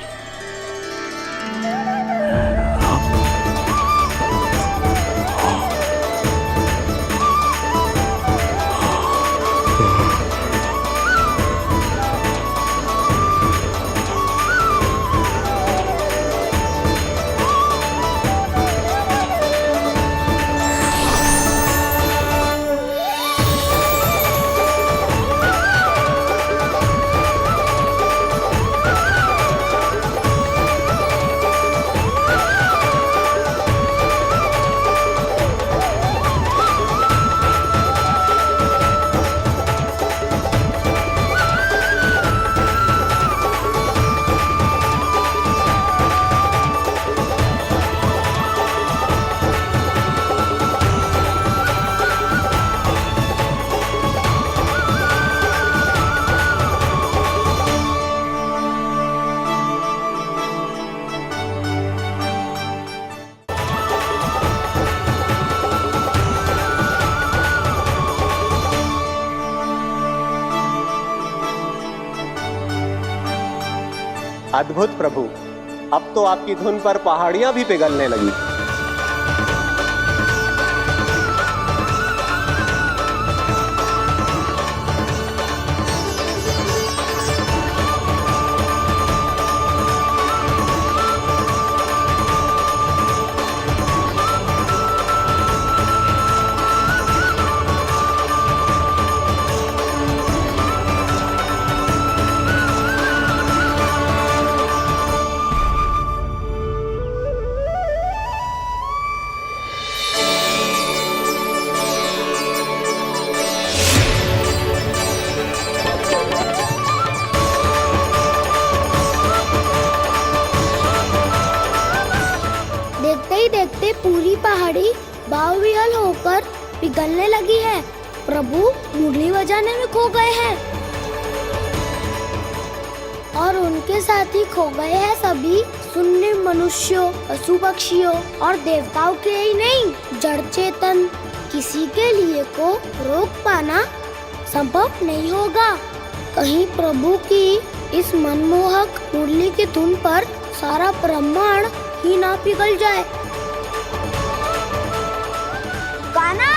अद्भुत प्रभु, अब तो आपकी धुन पर पहाड़ियां भी पिघलने लगी। देखते ही देखते पूरी पहाड़ी बाव विहल होकर पिघलने लगी है। प्रभु मुरली बजाने में खो गए हैं और उनके साथ ही खो गए हैं सभी सुनने मनुष्यों, पशु पक्षियों और देवताओं के ही नहीं, जड़ चेतन किसी के लिए को रोक पाना संभव नहीं होगा। कहीं प्रभु की इस मनमोहक मुरली की धुन पर सारा ब्रह्मांड ही ना पिघल जाए। गाना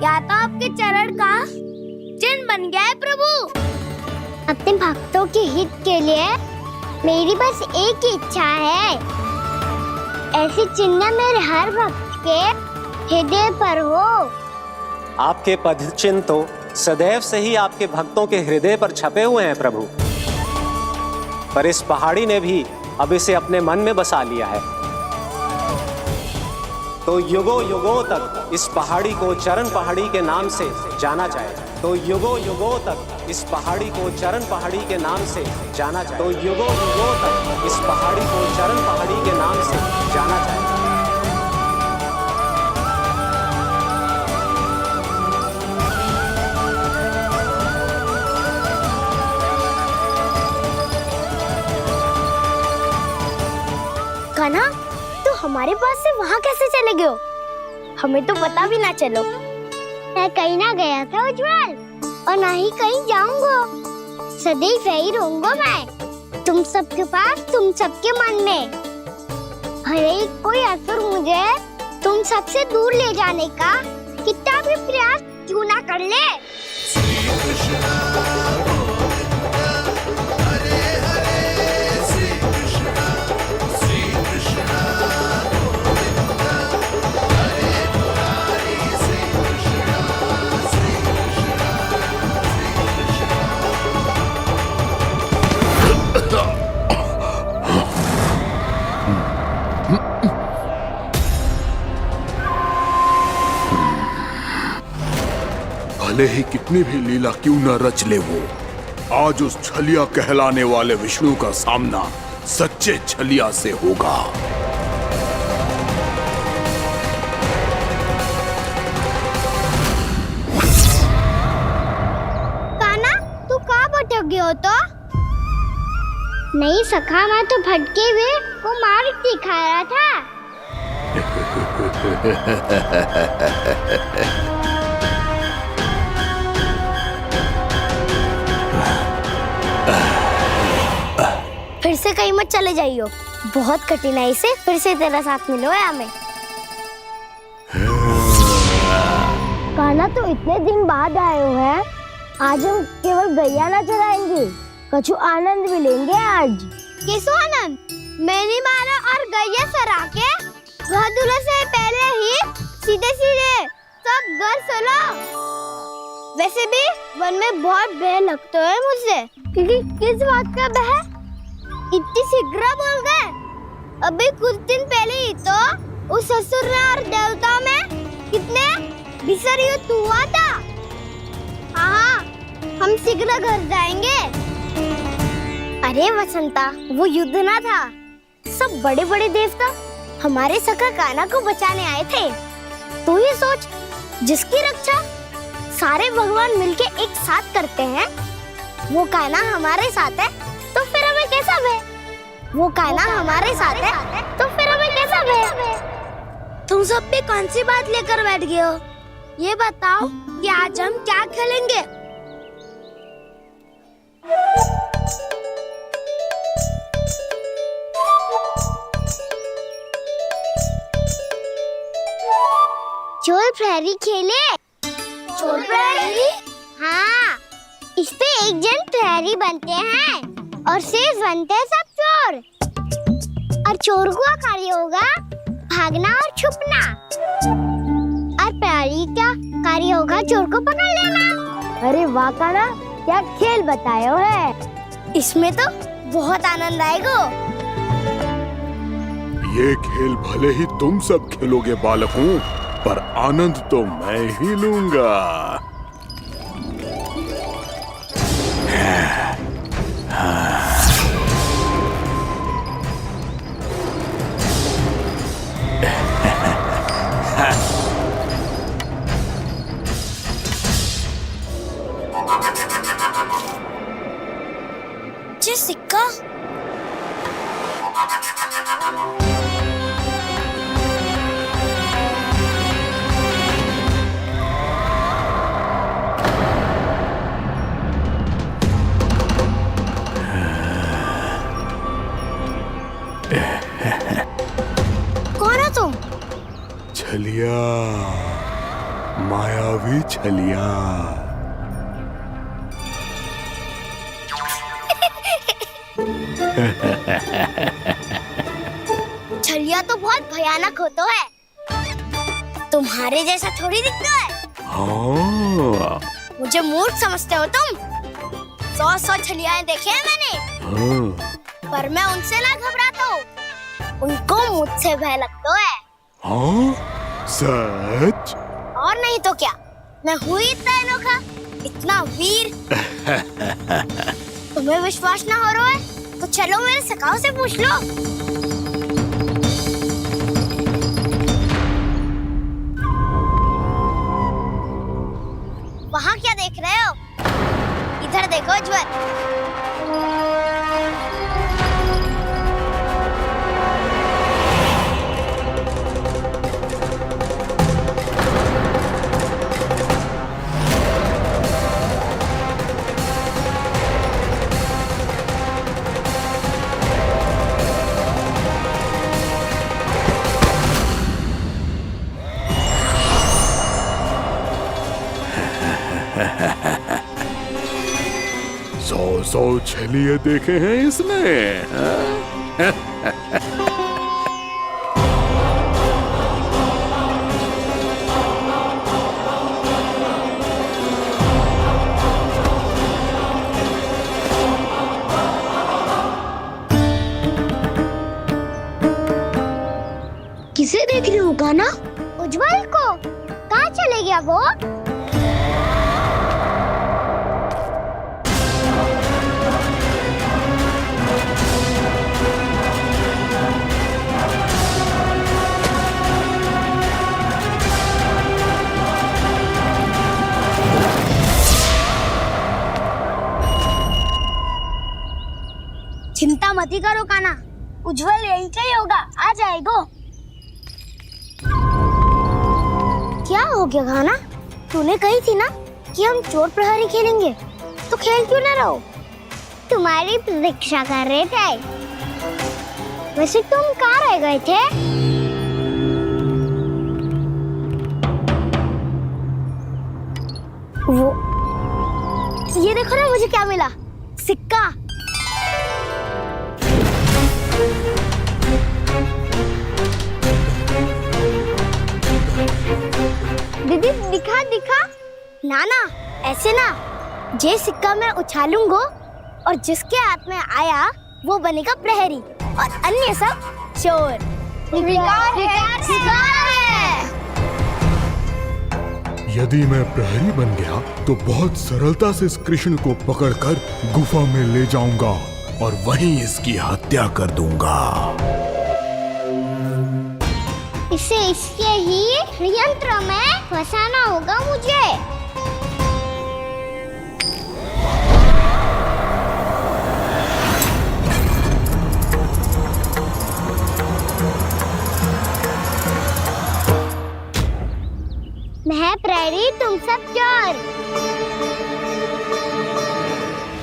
या तो आपके चरण का चिन्ह बन गया है प्रभु। अपने भक्तों के हित के लिए मेरी बस एक ही इच्छा है, ऐसी चिन्ह मेरे हर भक्त के हृदय पर हो। आपके पद चिन्ह तो सदैव से ही आपके भक्तों के हृदय पर छपे हुए हैं प्रभु, पर इस पहाड़ी ने भी अब इसे अपने मन में बसा लिया है, तो युगों युगों तक इस पहाड़ी को चरण पहाड़ी के नाम से जाना जाएगा। तो युगों युगों तक इस पहाड़ी को चरण पहाड़ी के नाम से जाना जाए। तो युगों युगों तक इस पहाड़ी को चरण पहाड़ी के नाम से जाना जाए। कान्हा, तू हमारे पास से वहाँ कैसे चले गए हो? हमें तो पता भी ना चलो। मैं कहीं ना गया था उज्जवल, और ना ही कहीं जाऊंगा। सदैव यही रहूंगा मैं, तुम सबके पास, तुम सबके मन में। भले ही कोई असुर मुझे तुम सबसे दूर ले जाने का कितना भी प्रयास क्यों ना कर ले। भले ही कितनी भी लीला क्यों न रच ले वो, आज उस छलिया कहलाने वाले विष्णु का सामना सच्चे छलिया से होगा। कान्हा, तू कहाँ भटक गए हो? तो नहीं सखा, मैं तो भटके हुए वो मार्ग दिखा रहा था। फिर से कहीं मत चले जाइयो, बहुत कठिनाई से फिर से तेरा साथ मिलो है हमें। कान्हा, तो इतने दिन बाद आए हो हैं, आज हम केवल गैया ना चराएंगे, कछु आनंद भी लेंगे आज। किसो आनंद? मैंने मारा और गैया सरा के वह दूल्हे से पहले ही सीधे सीधे सब घर चलो। वैसे भी वन में बहुत भय लगता है मुझे। क्योंकि किस बात का भय? इतनी शीघ्र बोल गए। अभी कुछ दिन पहले ही तो उस असुर और देवताओं में कितने भीषण युद्ध हुआ था। हाँ, हम शीघ्र घर जाएंगे। अरे वसंता, वो युद्ध ना था, सब बड़े बड़े देवता हमारे सखा कान्हा को बचाने आए थे। तू ही सोच, जिसकी रक्षा सारे भगवान मिलके एक साथ करते हैं, वो कान्हा हमारे साथ है, तो फिर हमें कैसा भय? वो कान्हा हमारे साथ है, तो फिर हमें कैसा भय? तुम सब भी कौन सी बात लेकर बैठ गए हो? ये बताओ कि आज हम क्या खेलेंगे? चोर प्रहरी खेले? चोर प्रहरी? हाँ, इस पे एक जन प्रहरी बनते हैं और शेष बनते हैं सब चोर। और चोर का कार्य होगा भागना और छुपना, और प्रहरी का कार्य होगा चोर को पकड़ लेना। अरे वाह कान्हा, क्या खेल बताया है। इसमें तो बहुत आनंद आएगा। ये खेल भले ही तुम सब खेलोगे बालकों, पर आनंद तो मैं ही लूंगा। ये सिक्का कौन हो तुम? छलिया, मायावी छलिया। छलिया तो बहुत भयानक होता है, तुम्हारे जैसा थोड़ी दिखता है। हाँ। मुझे मूर्ख समझते हो तुम? 100 छलियाएं देखे हैं मैंने। हाँ। पर मैं उनसे ना घबराता हूँ, उनको मुझसे भय लगता है। हाँ? सच? और नहीं तो क्या, मैं हूँ इतना अनोखा इतना वीर। तुम्हें विश्वास ना हो रहा है तो चलो मेरे सखाओं से पूछ लो। वहाँ क्या देख रहे हो? इधर देखो उज्जवल। सौ छलिए देखे हैं इसने। किसे देख रही हूँ कान्हा? उज्जवल को। कहाँ चले गया वो? चिंता मत करो कान्हा, उज्जवल यहीं का ही होगा, आ जाएगा। क्या हो गया कान्हा? तूने कही थी ना कि हम चोर प्रहरी खेलेंगे, तो खेल क्यों ना रहो? तुम्हारी प्रतीक्षा कर रहे थे। वैसे तुम कहाँ रह गए थे? वो ये देखो ना, मुझे क्या मिला? सिक्का। दीदी दिखा दिखा। ना ना, ऐसे ना। जे सिक्का मैं उछालूंगा और जिसके हाथ में आया वो बनेगा प्रहरी और अन्य सब चोर। विकार है। यदि मैं प्रहरी बन गया तो बहुत सरलता से इस कृष्ण को पकड़कर गुफा में ले जाऊंगा और वहीं इसकी हत्या कर दूंगा। इसे इसके ही यंत्र में फंसाना होगा मुझे। मैं प्रहरी, तुम सब चोर।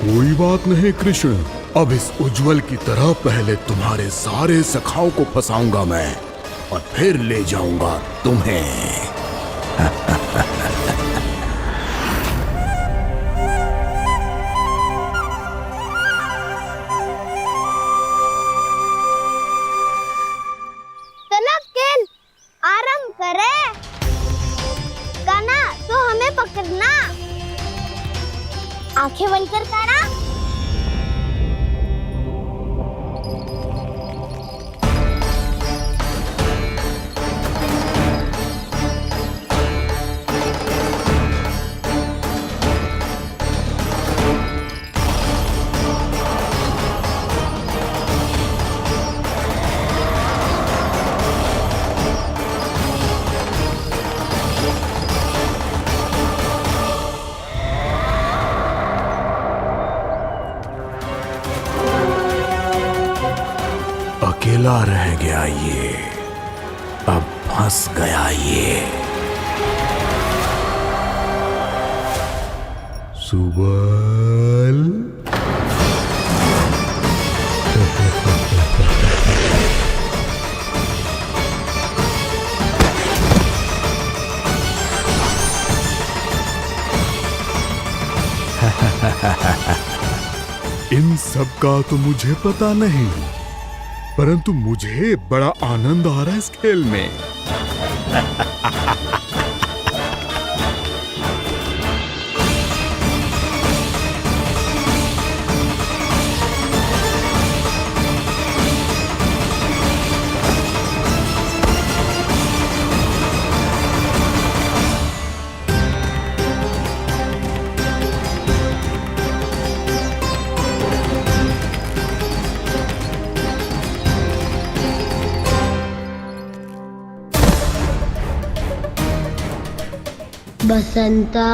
कोई बात नहीं कृष्ण, अब इस उज्जवल की तरह पहले तुम्हारे सारे सखाओं को फंसाऊंगा मैं और फिर ले जाऊंगा तुम्हें। चलो खेल आरंभ करें। कान्हा तो हमें पकड़ना। आंखें बंद कर कान्हा। अकेला रह गया ये, अब फंस गया ये। सुबल। इन सब का तो मुझे पता नहीं, परंतु मुझे बड़ा आनंद आ रहा है इस खेल में। बसंता,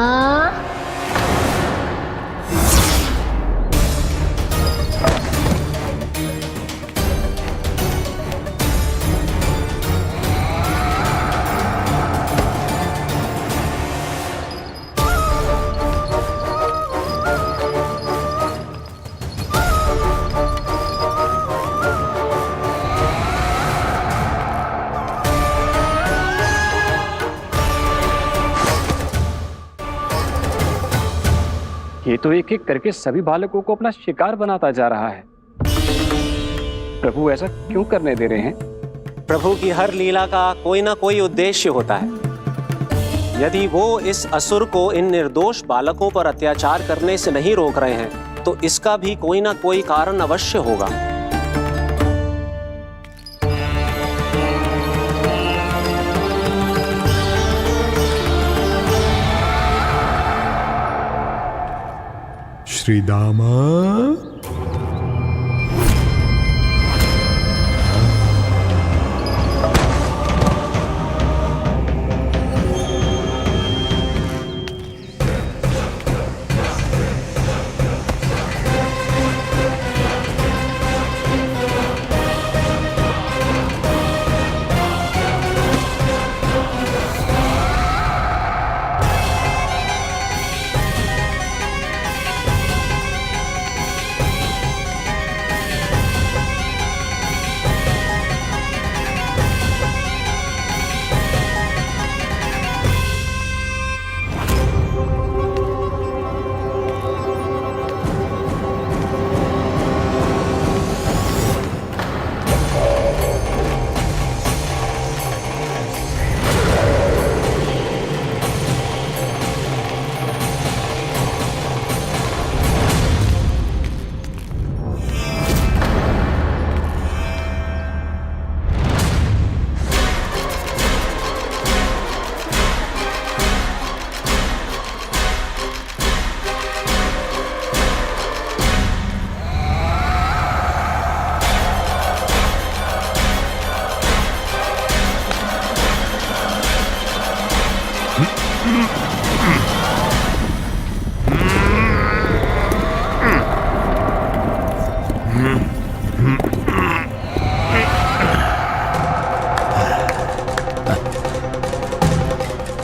ये तो एक एक करके सभी बालकों को अपना शिकार बनाता जा रहा है। प्रभु ऐसा क्यों करने दे रहे हैं? प्रभु की हर लीला का कोई ना कोई उद्देश्य होता है। यदि वो इस असुर को इन निर्दोष बालकों पर अत्याचार करने से नहीं रोक रहे हैं तो इसका भी कोई ना कोई कारण अवश्य होगा। श्री दामा,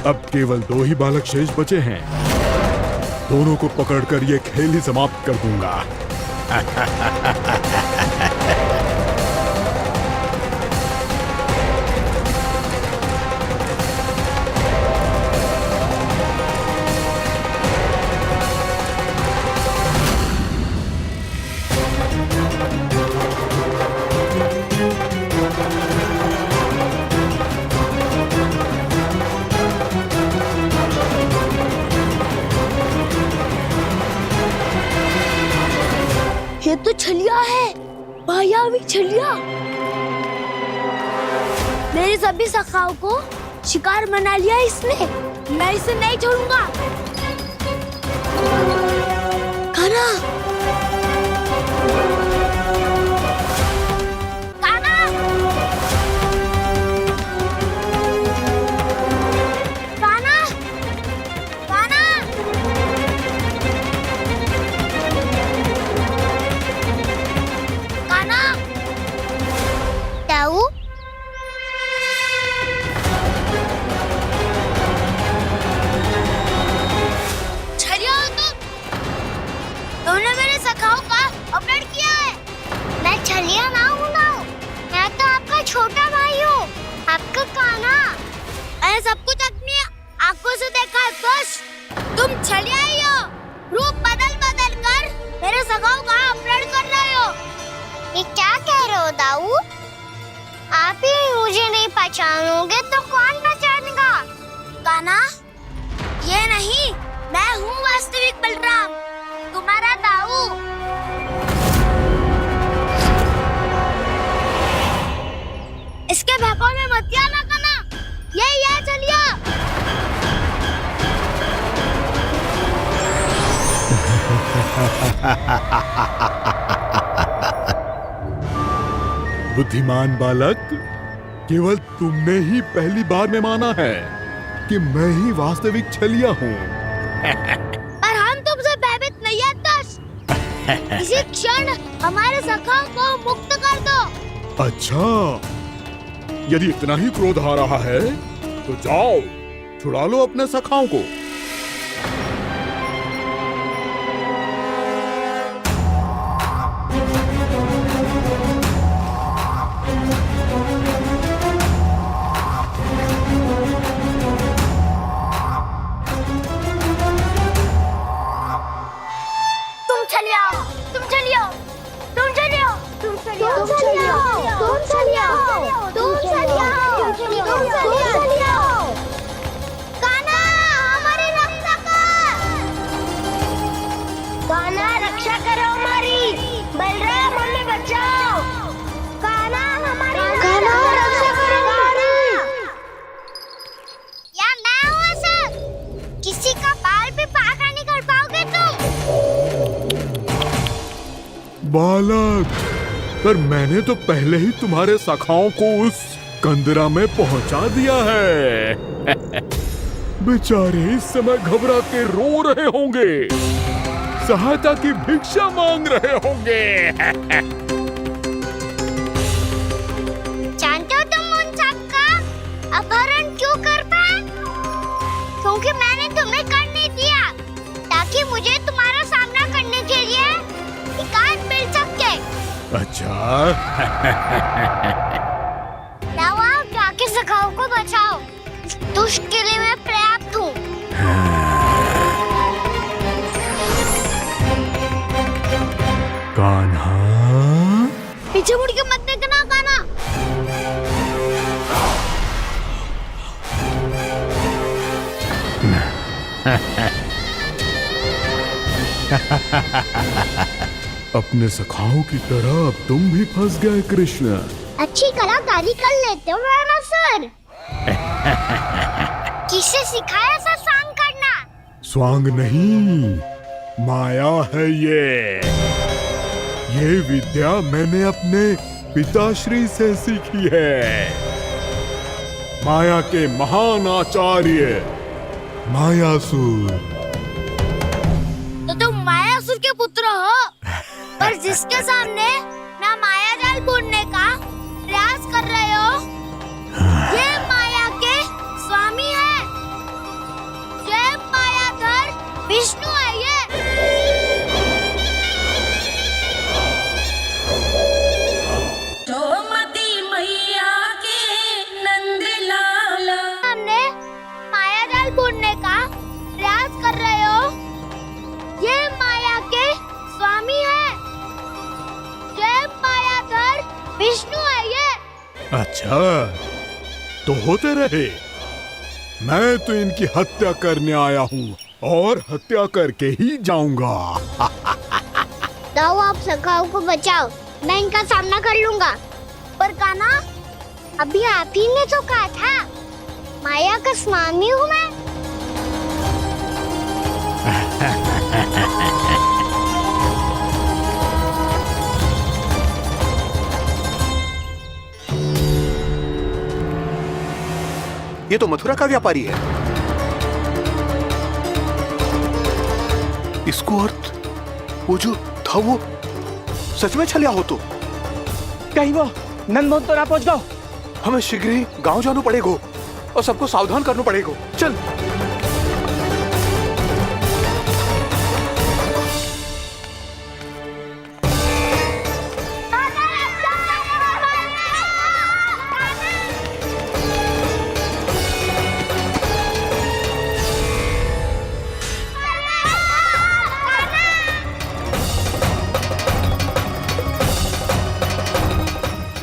अब केवल 2 ही बालक शेष बचे हैं। दोनों को पकड़कर ये खेल ही समाप्त कर दूंगा। ये तो छलिया है, मायावी छलिया। मेरे सभी सखाओं को शिकार बना लिया इसने। मैं इसे नहीं छोड़ूंगा। कान्हा, कान्हा, कान्हा, कान्हा। कान्हा, ताऊ, छलिया हो तुम? तुमने मेरे सखाओं का अपहरण किया है। मैं छलिया ना हूँ ना, मैं तो आपका छोटा भाई हूँ, आपका कान्हा। मैंने सब कुछ अपनी आंखों से देखा है। बस तुम छलिया ही हो। रूप बदल बदल कर मेरे सखाओं का अपहरण कर रहे हो। ये क्या कह रहे हो दाऊ? आप ही मुझे नहीं पहचानोगे तो कौन पहचानेगा? कान्हा, ये नहीं, मैं हूँ वास्तविक बलराम, तुम्हारा दाऊ। इसके बहकावे में मत आना कान्हा, यही है चलिया। बुद्धिमान बालक, केवल तुमने ही पहली बार में माना है कि मैं ही वास्तविक छलिया हूँ। पर हम तुमसे भयभीत नहीं है दस। इसी क्षण हमारे सखाओं को मुक्त कर दो। अच्छा, यदि इतना ही क्रोध आ रहा है तो जाओ छुड़ा लो अपने सखाओं को। बालक, पर मैंने तो पहले ही तुम्हारे सखाओं को उस कंदरा में पहुंचा दिया है। बेचारे इस समय घबरा के रो रहे होंगे, सहायता की भिक्षा मांग रहे होंगे। जानते हो तुम उन सबका अपहरण क्यों कर पाए? क्योंकि मैंने तुम्हें कर नहीं दिया, ताकि मुझे तुम्हारा सामना करने के लिए एकांत मिल सके। अच्छा। जाओ जाके सखाओं को बचाओ। इस दुष्ट के लिए मैं पर्याप्त हूँ। कान्हा, पीछे मुड़ के मत देखना कान्हा। अपने सखाओं की तरह अब तुम भी फंस गए कृष्ण। अच्छी कलाकारी कर लेते हो रावणासुर। किससे सिखाया ऐसा स्वांग करना? स्वांग नहीं, माया है ये विद्या मैंने अपने पिताश्री से सीखी है। माया के महान आचार्य मायासुर। तो तुम मायासुर के पुत्र हो, पर जिसके सामने ना माया जाल बुनने का प्रयास कर रहे हो, ये माया के स्वामी है। ये मायाधर विष्णु है। ये मैया के नंद लाला सामने माया जाल बुनने का प्रयास कर रहे हो, ये माया के स्वामी है। ये मायाधर विष्णु है। ये अच्छा, तो होते रहे। मैं तो इनकी हत्या करने आया हूँ और हत्या करके ही जाऊंगा। जाओ आप सखाओं को बचाओ, मैं इनका सामना कर लूंगा। पर कान्हा, अभी आप ही ने तो कहा था माया का स्वामी हूँ मैं। ये तो मथुरा का व्यापारी है। इसको अर्थ वो जो था वो सच में छलिया हो तो? कहीं वो नंदमोहन तो ना पहुंच गो। हमें शीघ्र ही गांव जाना पड़ेगा और सबको सावधान करना पड़ेगा। चल।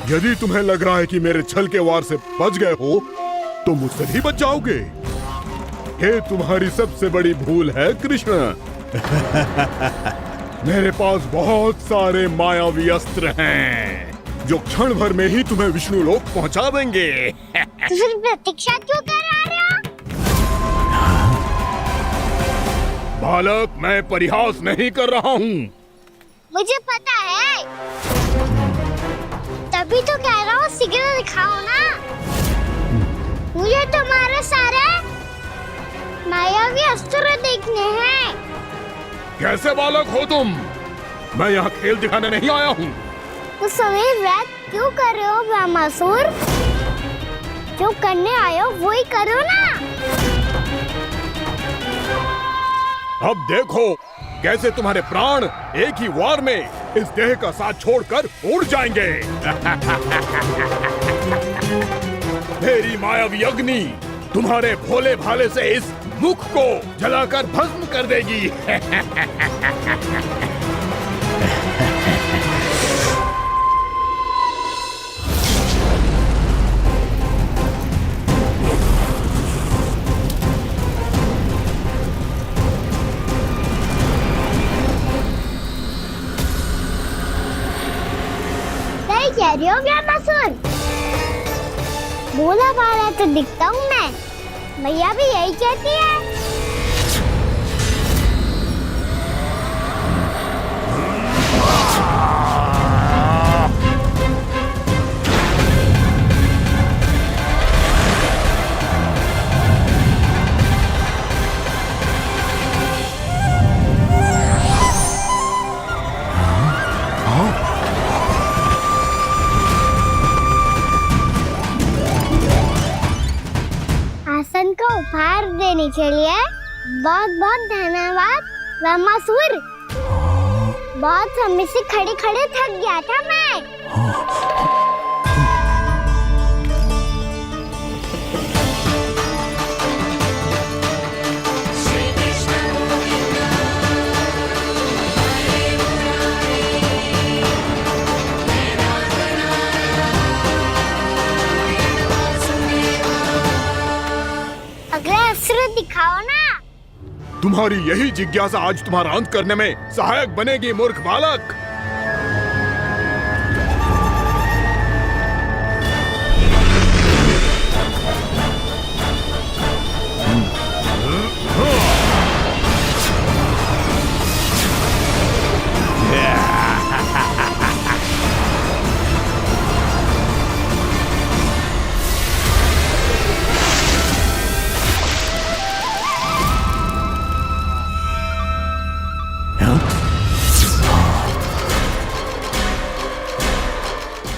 यदि तुम्हें लग रहा है कि मेरे छल के वार से बच गए हो तो मुझसे भी बच जाओगे। ये तुम्हारी सबसे बड़ी भूल है कृष्ण। मेरे पास बहुत सारे मायावी अस्त्र हैं जो क्षण भर में ही तुम्हें विष्णु लोक पहुंचा देंगे। तो फिर प्रतीक्षा क्यों कर रहे हो? बालक, मैं परिहास नहीं कर रहा हूँ। मुझे पता है, तभी तो कह रहा हूँ शीघ्र दिखाओ ना। मुझे तुम्हारे सारे मायावी अस्त्र देखने हैं। कैसे बालक हो तुम? मैं यहाँ खेल दिखाने नहीं आया हूँ। तो समय व्यर्थ क्यों कर रहे हो ब्रह्मासुर? जो करने आए हो वो ही करो ना। अब देखो कैसे तुम्हारे प्राण एक ही वार में इस देह का साथ छोड़कर उड़ जाएंगे। मेरी मायावी अग्नि तुम्हारे भोले भाले से इस मुख को जलाकर भस्म कर देगी। सही कह रही हो ब्रह्मासुर। भोला भाला तो दिखता हूँ मैं। मैया भी यही कहती है। आसन को उपहार देने के लिए बहुत बहुत धन्यवाद ब्रह्मासुर। बहुत समय से खड़े खड़े थक गया था मैं। अगला अस्त्र दिखाओ ना। तुम्हारी यही जिज्ञासा आज तुम्हारा अंत करने में सहायक बनेगी मूर्ख बालक।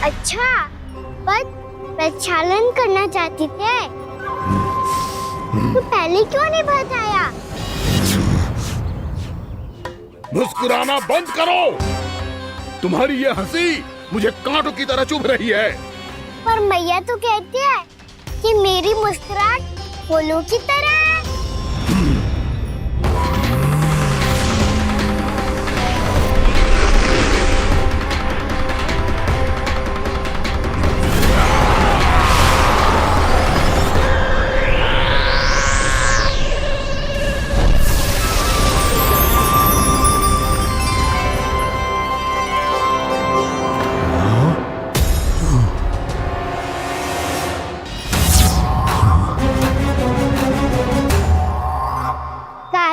अच्छा, पर प्रक्षालन करना चाहती थे तो पहले क्यों नहीं बताया? मुस्कुराना बंद करो। तुम्हारी ये हंसी मुझे कांटों की तरह चुभ रही है। पर मैया तो कहती है कि मेरी मुस्कुराहट फूलों की तरह है।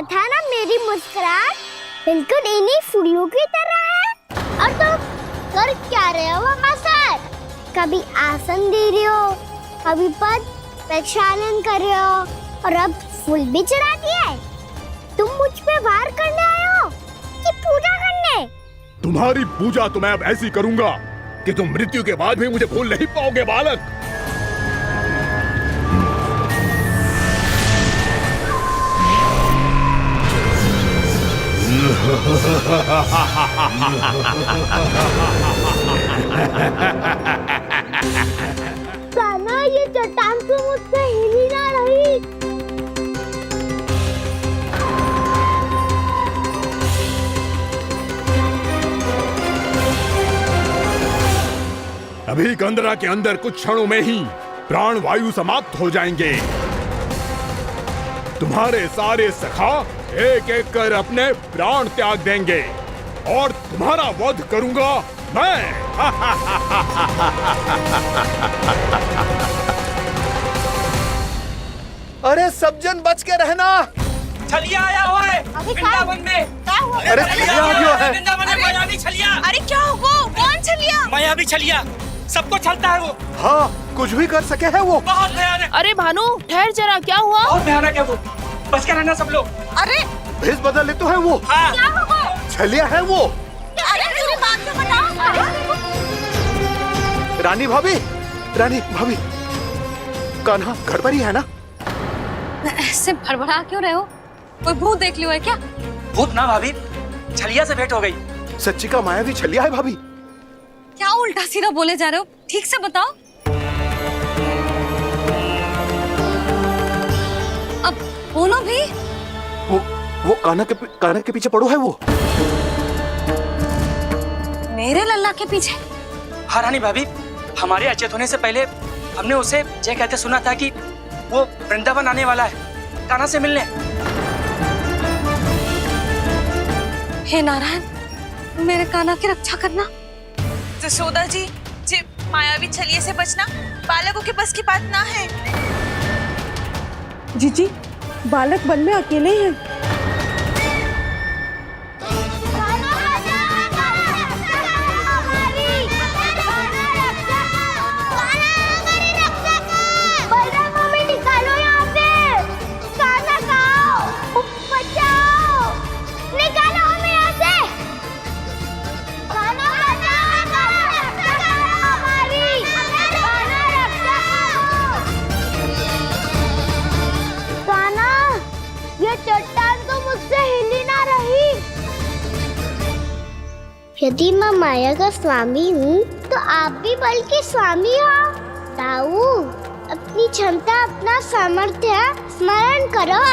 था ना मेरी मुस्कुराहट बिल्कुल इन्हीं फूलों की तरह है। और तुम कर क्या रहे हो ब्रह्मासुर? कभी आसन दे रहे हो, कभी पद प्रक्षालन कर रहे हो और अब फूल भी चढ़ा दिए। तुम मुझ पे वार करने आए हो कि पूजा करने? तुम्हारी पूजा तो मैं अब ऐसी करूंगा कि तुम मृत्यु के बाद भी मुझे भूल नहीं पाओगे बालक। कान्हा, ये चट्टान तो मुझसे हिल ही ना रही। अभी कंदरा के अंदर कुछ क्षणों में ही प्राण वायु समाप्त हो जाएंगे। तुम्हारे सारे सखा एक एक कर अपने प्राण त्याग देंगे और तुम्हारा वध करूंगा मैं। अरे सब जन बच के रहना। छलिया आया हुआ है वृंदावन में। क्या हुआ? अरे छलिया आ गया है। वृंदावन में मायावी छलिया। अरे क्या हुआ? कौन छलिया? मायावी छलिया, सबको छलता है वो। हाँ, कुछ भी कर सके है वो। बहुत भयानक। अरे भानु, ठहर जरा, क्या हुआ? बहुत भयानक है वो। बच के रहना सब लोग। अरे भेष बदल ले तो है वो। हाँ। क्या होगा? छलिया है वो। अरे पूरी बात तो बताओ। रानी भाभी, रानी भाभी, कान्हा घर पर ही है ना? ऐसे भड़बड़ा क्यों रहे हो? कोई भूत देख लियो है क्या? भूत ना भाभी, छलिया से भेंट हो गई। सच्ची का मायावी छलिया है भाभी। क्या उल्टा सीधा बोले जा रहे हो? ठीक से बताओ। अब बोलो भी। वो कान्हा के पीछे पड़ो है वो। मेरे लल्ला के पीछे? हाँ रानी भाभी, हमारे अचेत होने से पहले हमने उसे ये कहते सुना था कि वो वृंदावन आने वाला है कान्हा से मिलने। हे नारायण, मेरे कान्हा की रक्षा करना। जसोदा जी, मायावी छलिए से बचना बालकों के बस की बात ना है। जीजी, बालक वन में अकेले ही हैं। यदि मैं माया का स्वामी हूँ तो आप भी बल के स्वामी हो। ताऊ, अपनी क्षमता, अपना सामर्थ्य स्मरण करो।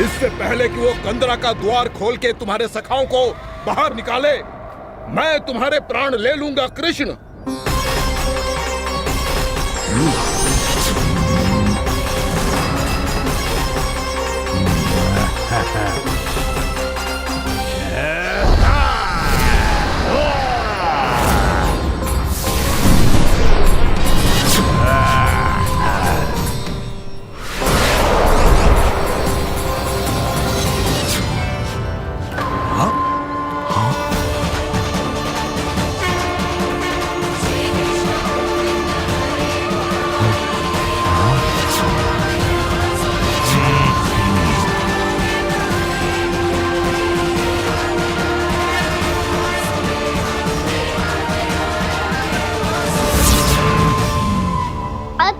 इससे पहले कि वो कंदरा का द्वार खोल के तुम्हारे सखाओं को बाहर निकाले, मैं तुम्हारे प्राण ले लूंगा कृष्ण।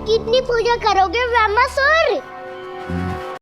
कितनी पूजा करोगे ब्रह्मासुर?